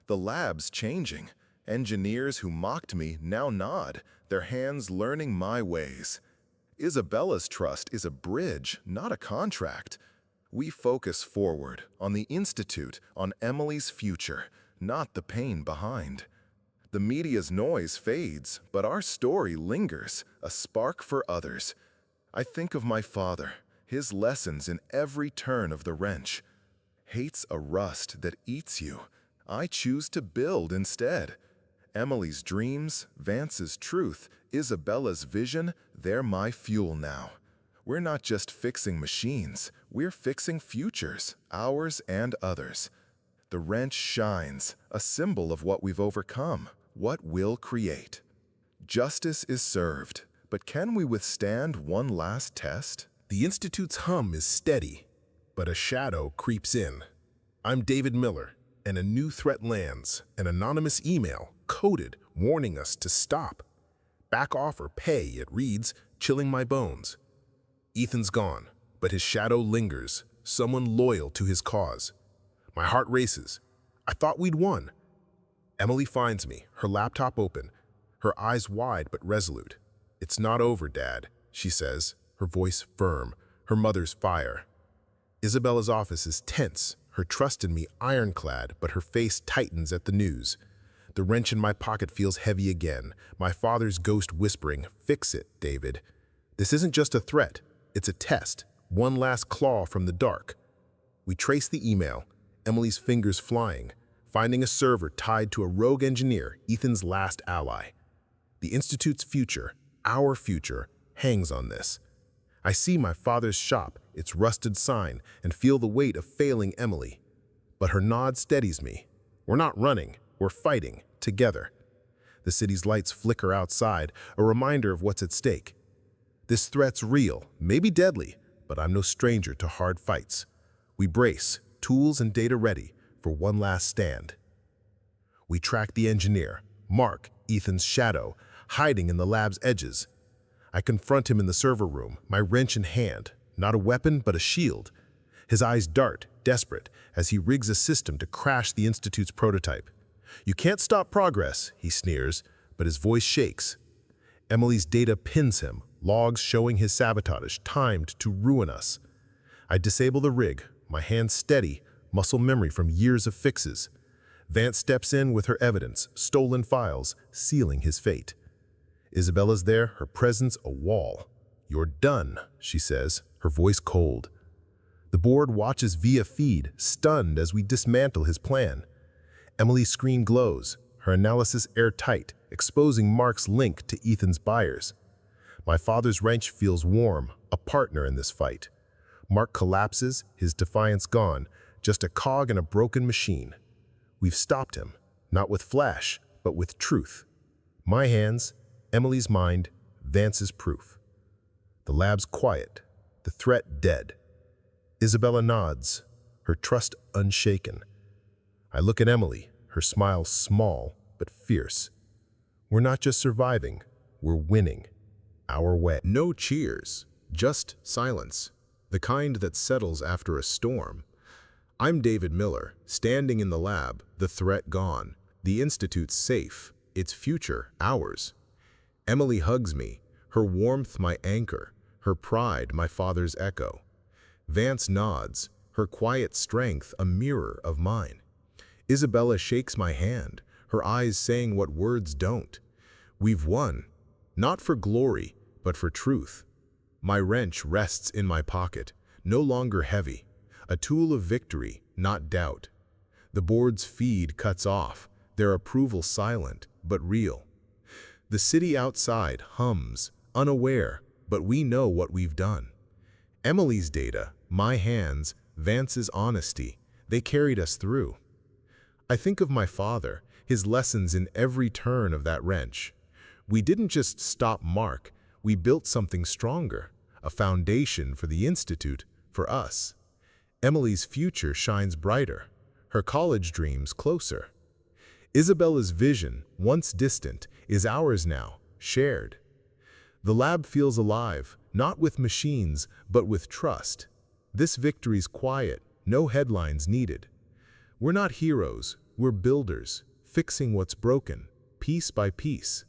The lab's changing. Engineers who mocked me now nod, their hands learning my ways. Isabella's trust is a bridge, not a contract. We focus forward, on the Institute, on Emily's future, not the pain behind. The media's noise fades, but our story lingers, a spark for others. I think of my father, his lessons in every turn of the wrench. Hate's a rust that eats you. I choose to build instead. Emily's dreams, Vance's truth, Isabella's vision, they're my fuel now. We're not just fixing machines, we're fixing futures, ours and others. The wrench shines, a symbol of what we've overcome, what we'll create. Justice is served, but can we withstand one last test? The Institute's hum is steady, but a shadow creeps in. I'm David Miller, and a new threat lands, an anonymous email, coded, warning us to stop. Back off or pay, it reads, chilling my bones. Ethan's gone, but his shadow lingers, someone loyal to his cause. My heart races. I thought we'd won. Emily finds me, her laptop open, her eyes wide but resolute. "It's not over, Dad," she says, her voice firm, her mother's fire. Isabella's office is tense, her trust in me ironclad, but her face tightens at the news. The wrench in my pocket feels heavy again, my father's ghost whispering, "Fix it, David." This isn't just a threat, it's a test, one last claw from the dark. We trace the email, Emily's fingers flying, finding a server tied to a rogue engineer, Ethan's last ally. The Institute's future, our future, hangs on this. I see my father's shop, its rusted sign, and feel the weight of failing Emily. But her nod steadies me. We're not running, we're fighting, together. The city's lights flicker outside, a reminder of what's at stake. This threat's real, maybe deadly, but I'm no stranger to hard fights. We brace, tools and data ready, for one last stand. We track the engineer, Mark, Ethan's shadow, hiding in the lab's edges. I confront him in the server room, my wrench in hand, not a weapon but a shield. His eyes dart, desperate, as he rigs a system to crash the Institute's prototype. "You can't stop progress," he sneers, but his voice shakes. Emily's data pins him, logs showing his sabotage, timed to ruin us. I disable the rig, my hands steady, muscle memory from years of fixes. Vance steps in with her evidence, stolen files, sealing his fate. Isabella's there, her presence a wall. "You're done," she says, her voice cold. The board watches via feed, stunned as we dismantle his plan. Emily's screen glows, her analysis airtight, exposing Mark's link to Ethan's buyers. My father's wrench feels warm, a partner in this fight. Mark collapses, his defiance gone, just a cog in a broken machine. We've stopped him, not with flash, but with truth. My hands, Emily's mind, Vance's proof. The lab's quiet, the threat dead. Isabella nods, her trust unshaken. I look at Emily, her smile small but fierce. We're not just surviving, we're winning. Our way. No cheers, just silence, the kind that settles after a storm. I'm David Miller, standing in the lab, the threat gone, the Institute safe, its future ours. Emily hugs me, her warmth my anchor, her pride my father's echo. Vance nods, her quiet strength a mirror of mine. Isabella shakes my hand, her eyes saying what words don't. We've won, not for glory, but for truth. My wrench rests in my pocket, no longer heavy, a tool of victory, not doubt. The board's feed cuts off, their approval silent, but real. The city outside hums, unaware, but we know what we've done. Emily's data, my hands, Vance's honesty, they carried us through. I think of my father, his lessons in every turn of that wrench. We didn't just stop Mark, We built something stronger, a foundation for the Institute, for us. Emily's future shines brighter, her college dreams closer. Isabella's vision, once distant, is ours now, shared. The lab feels alive, not with machines, but with trust. This victory's quiet, no headlines needed. We're not heroes, we're builders, fixing what's broken, piece by piece.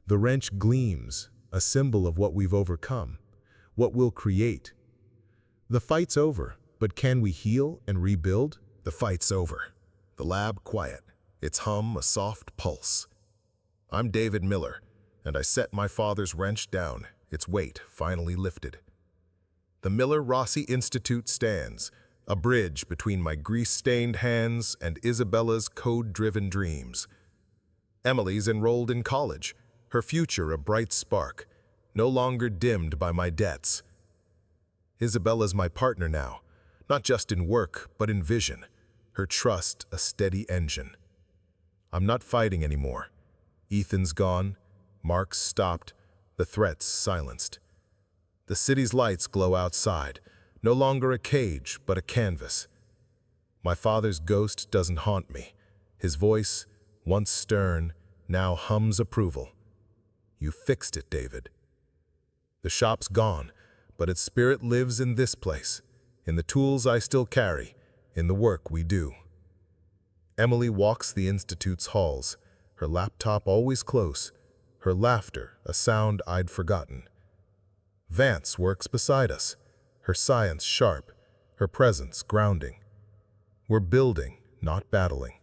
The wrench gleams, a symbol of what we've overcome, what we'll create. The fight's over, but can we heal and rebuild? The fight's over. The lab quiet, its hum a soft pulse. I'm David Miller, and I set my father's wrench down, its weight finally lifted. The Miller-Rossi Institute stands, a bridge between my grease-stained hands and Isabella's code-driven dreams. Emily's enrolled in college, her future a bright spark, no longer dimmed by my debts. Isabella's my partner now, not just in work, but in vision, her trust a steady engine. I'm not fighting anymore. Ethan's gone, Mark's stopped, the threats silenced. The city's lights glow outside, no longer a cage, but a canvas. My father's ghost doesn't haunt me. His voice, once stern, now hums approval. You fixed it, David. The shop's gone, but its spirit lives in this place, in the tools I still carry, in the work we do. Emily walks the Institute's halls, her laptop always close, her laughter a sound I'd forgotten. Vance works beside us, her science sharp, her presence grounding. We're building, not battling,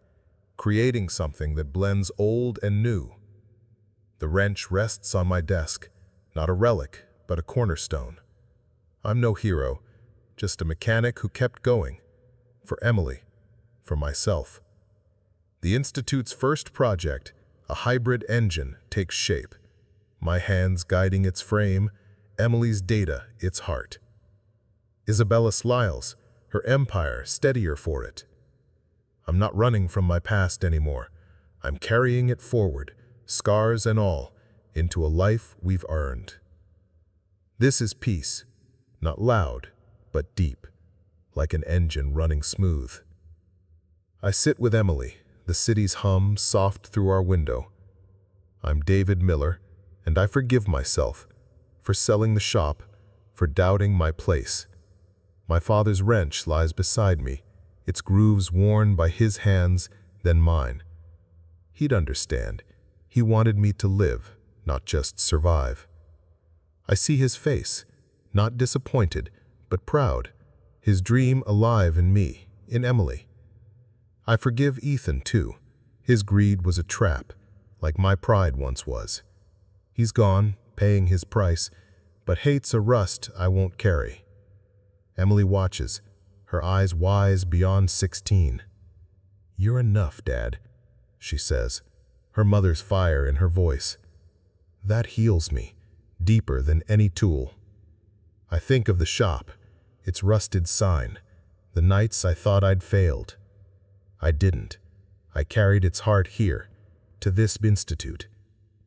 creating something that blends old and new. The wrench rests on my desk, not a relic, but a cornerstone. I'm no hero, just a mechanic who kept going. For Emily, for myself. The Institute's first project, a hybrid engine, takes shape. My hands guiding its frame, Emily's data, its heart. Isabella smiles, her empire steadier for it. I'm not running from my past anymore. I'm carrying it forward, scars and all, into a life we've earned. This is peace, not loud, but deep, like an engine running smooth. I sit with Emily, the city's hum soft through our window. I'm David Miller, and I forgive myself for selling the shop, for doubting my place. My father's wrench lies beside me, its grooves worn by his hands, then mine. He'd understand. He wanted me to live, not just survive. I see his face, not disappointed, but proud, his dream alive in me, in Emily. I forgive Ethan, too. His greed was a trap, like my pride once was. He's gone, paying his price, but hate's a rust I won't carry. Emily watches, her eyes wise beyond 16. You're enough, Dad, she says, her mother's fire in her voice. That heals me, deeper than any tool. I think of the shop, its rusted sign, the nights I thought I'd failed. I didn't. I carried its heart here, to this institute,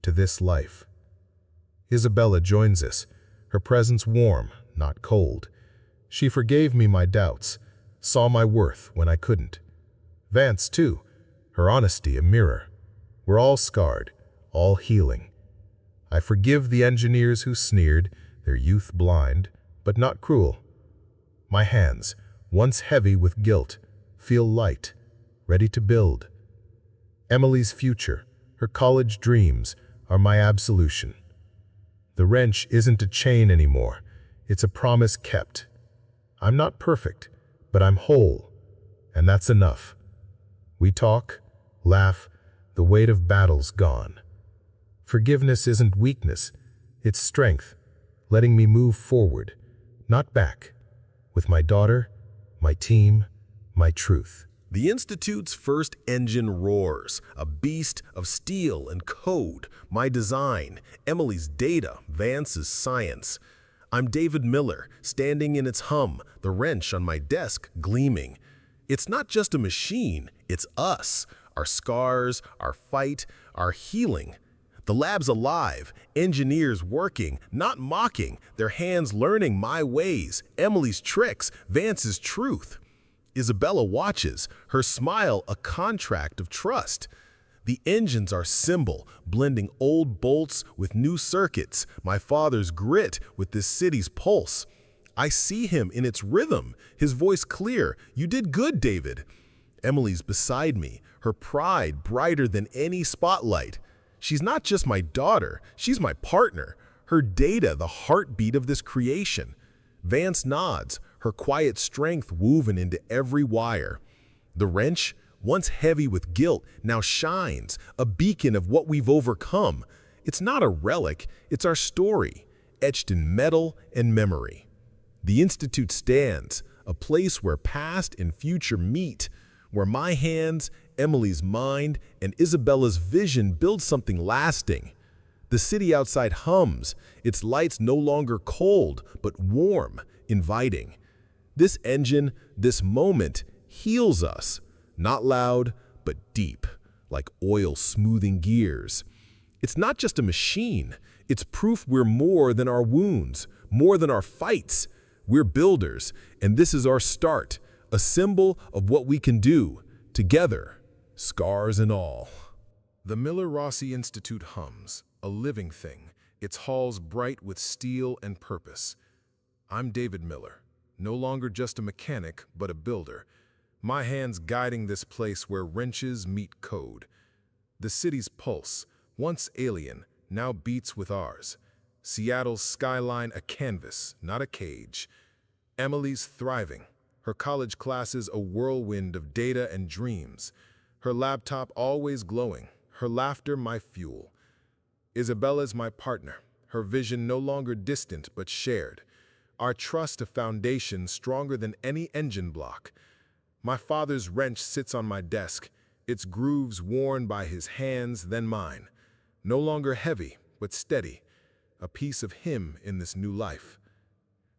to this life. Isabella joins us, her presence warm, not cold. She forgave me my doubts, saw my worth when I couldn't. Vance, too, her honesty a mirror. We're all scarred, all healing. I forgive the engineers who sneered, their youth blind, but not cruel. My hands, once heavy with guilt, feel light, ready to build. Emily's future, her college dreams, are my absolution. The wrench isn't a chain anymore, it's a promise kept. I'm not perfect, but I'm whole, and that's enough. We talk, laugh, the weight of battle's gone. Forgiveness isn't weakness, it's strength, letting me move forward, not back, with my daughter, my team, my truth. The Institute's first engine roars, a beast of steel and code, my design, Emily's data, Vance's science. I'm David Miller, standing in its hum, the wrench on my desk gleaming. It's not just a machine, it's us, our scars, our fight, our healing. The lab's alive, engineers working, not mocking, their hands learning my ways, Emily's tricks, Vance's truth. Isabella watches, her smile a contract of trust. The engines are symbol, blending old bolts with new circuits, my father's grit with this city's pulse. I see him in its rhythm, his voice clear, "You did good, David." Emily's beside me, her pride brighter than any spotlight. She's not just my daughter, she's my partner, her data the heartbeat of this creation. Vance nods, her quiet strength woven into every wire. The wrench, once heavy with guilt, now shines, a beacon of what we've overcome. It's not a relic, it's our story, etched in metal and memory. The Institute stands, a place where past and future meet, where my hands, Emily's mind, and Isabella's vision build something lasting. The city outside hums, its lights no longer cold, but warm, inviting. This engine, this moment, heals us, not loud, but deep, like oil smoothing gears. It's not just a machine, it's proof we're more than our wounds, more than our fights. We're builders, and this is our start, a symbol of what we can do, together, scars and all. The Miller-Rossi Institute hums, a living thing, its halls bright with steel and purpose. I'm David Miller, no longer just a mechanic, but a builder. My hands guiding this place where wrenches meet code. The city's pulse, once alien, now beats with ours. Seattle's skyline a canvas, not a cage. Emily's thriving, her college classes a whirlwind of data and dreams. Her laptop always glowing, her laughter my fuel. Isabella's my partner, her vision no longer distant but shared. Our trust a foundation stronger than any engine block. My father's wrench sits on my desk, its grooves worn by his hands, then mine. No longer heavy, but steady, a piece of him in this new life.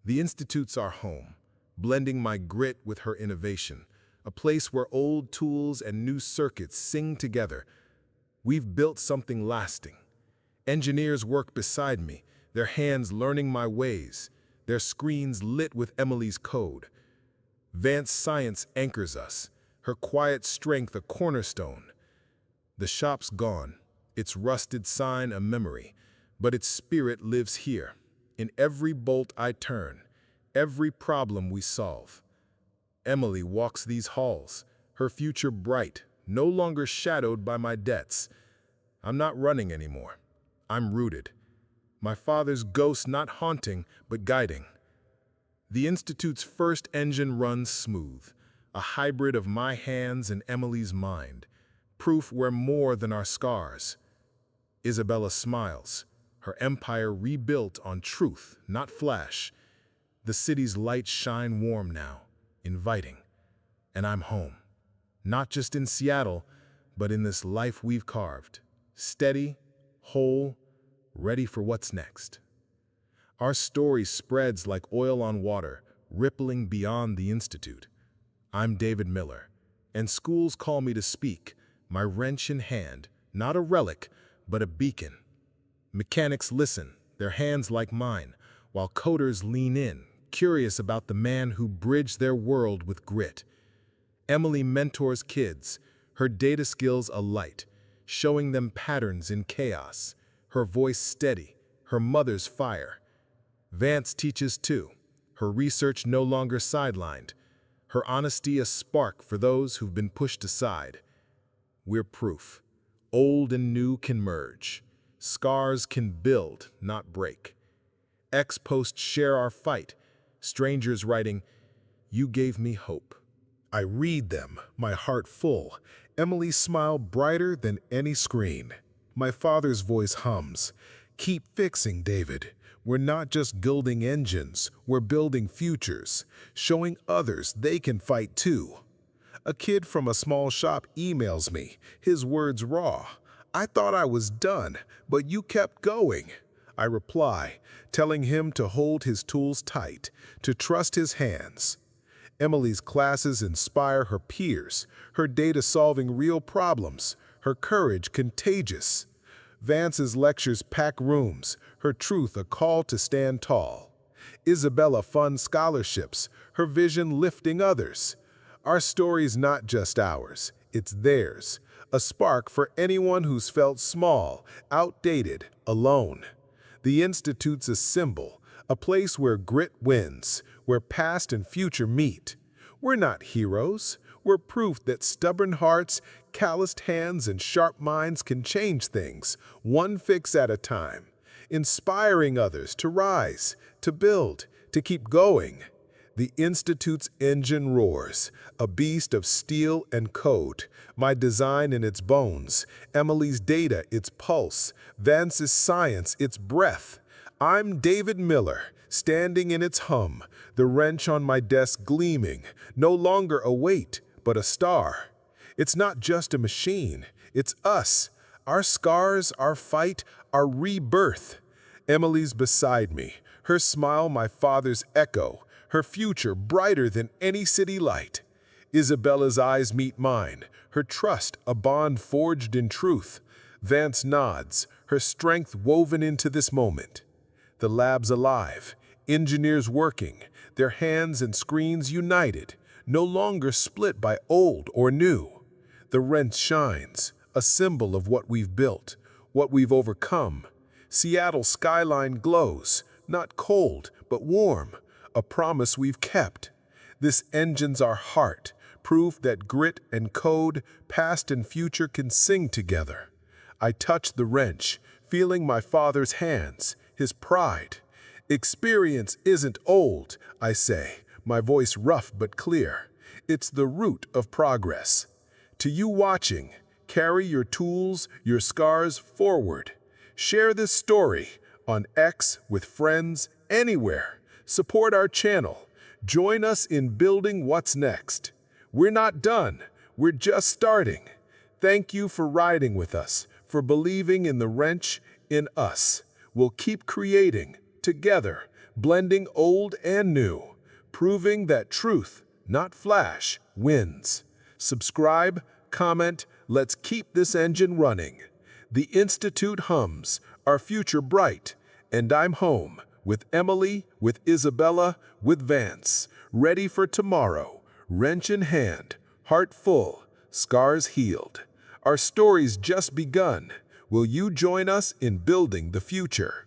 The Institute's our home, blending my grit with her innovation, a place where old tools and new circuits sing together. We've built something lasting. Engineers work beside me, their hands learning my ways, their screens lit with Emily's code. Vance science anchors us, her quiet strength a cornerstone. The shop's gone, its rusted sign a memory, but its spirit lives here, in every bolt I turn, every problem we solve. Emily walks these halls, her future bright, no longer shadowed by my debts. I'm not running anymore. I'm rooted. My father's ghost not haunting, but guiding. The Institute's first engine runs smooth, a hybrid of my hands and Emily's mind, proof we're more than our scars. Isabella smiles, her empire rebuilt on truth, not flash. The city's lights shine warm now, inviting, and I'm home. Not just in Seattle, but in this life we've carved, steady, whole, ready for what's next. Our story spreads like oil on water, rippling beyond the Institute. I'm David Miller, and schools call me to speak, my wrench in hand, not a relic, but a beacon. Mechanics listen, their hands like mine, while coders lean in, curious about the man who bridged their world with grit. Emily mentors kids, her data skills a light, showing them patterns in chaos, her voice steady, her mother's fire. Vance teaches too, her research no longer sidelined, her honesty a spark for those who've been pushed aside. We're proof. Old and new can merge. Scars can build, not break. Ex-posts share our fight, strangers writing, "You gave me hope." I read them, my heart full, Emily's smile brighter than any screen. My father's voice hums, "Keep fixing, David. We're not just building engines, we're building futures, showing others they can fight too." A kid from a small shop emails me, his words raw. "I thought I was done, but you kept going." I reply, telling him to hold his tools tight, to trust his hands. Emily's classes inspire her peers, her data solving real problems, her courage contagious. Vance's lectures pack rooms, her truth a call to stand tall. Isabella funds scholarships, her vision lifting others. Our story's not just ours, it's theirs. A spark for anyone who's felt small, outdated, alone. The Institute's a symbol, a place where grit wins, where past and future meet. We're not heroes. We're proof that stubborn hearts, calloused hands, and sharp minds can change things, one fix at a time, inspiring others to rise, to build, to keep going. The Institute's engine roars, a beast of steel and code, my design in its bones, Emily's data its pulse, Vance's science its breath. I'm David Miller, standing in its hum, the wrench on my desk gleaming, no longer a weight, but a star. It's not just a machine, it's us, our scars, our fight, our rebirth. Emily's beside me, her smile my father's echo, her future brighter than any city light. Isabella's eyes meet mine, her trust a bond forged in truth. Vance nods, her strength woven into this moment. The lab's alive, engineers working, their hands and screens united, no longer split by old or new. The wrench shines, a symbol of what we've built, what we've overcome. Seattle's skyline glows, not cold, but warm, a promise we've kept. This engine's our heart, proof that grit and code, past and future can sing together. I touch the wrench, feeling my father's hands, his pride. Experience isn't old, I say, my voice rough but clear. It's the root of progress. To you watching, carry your tools, your scars forward. Share this story on X with friends, anywhere. Support our channel. Join us in building what's next. We're not done. We're just starting. Thank you for riding with us, for believing in the wrench in us. We'll keep creating, together, blending old and new, proving that truth, not flash, wins. Subscribe, comment, let's keep this engine running. The Institute hums, our future bright, and I'm home, with Emily, with Isabella, with Vance, ready for tomorrow, wrench in hand, heart full, scars healed. Our story's just begun. Will you join us in building the future?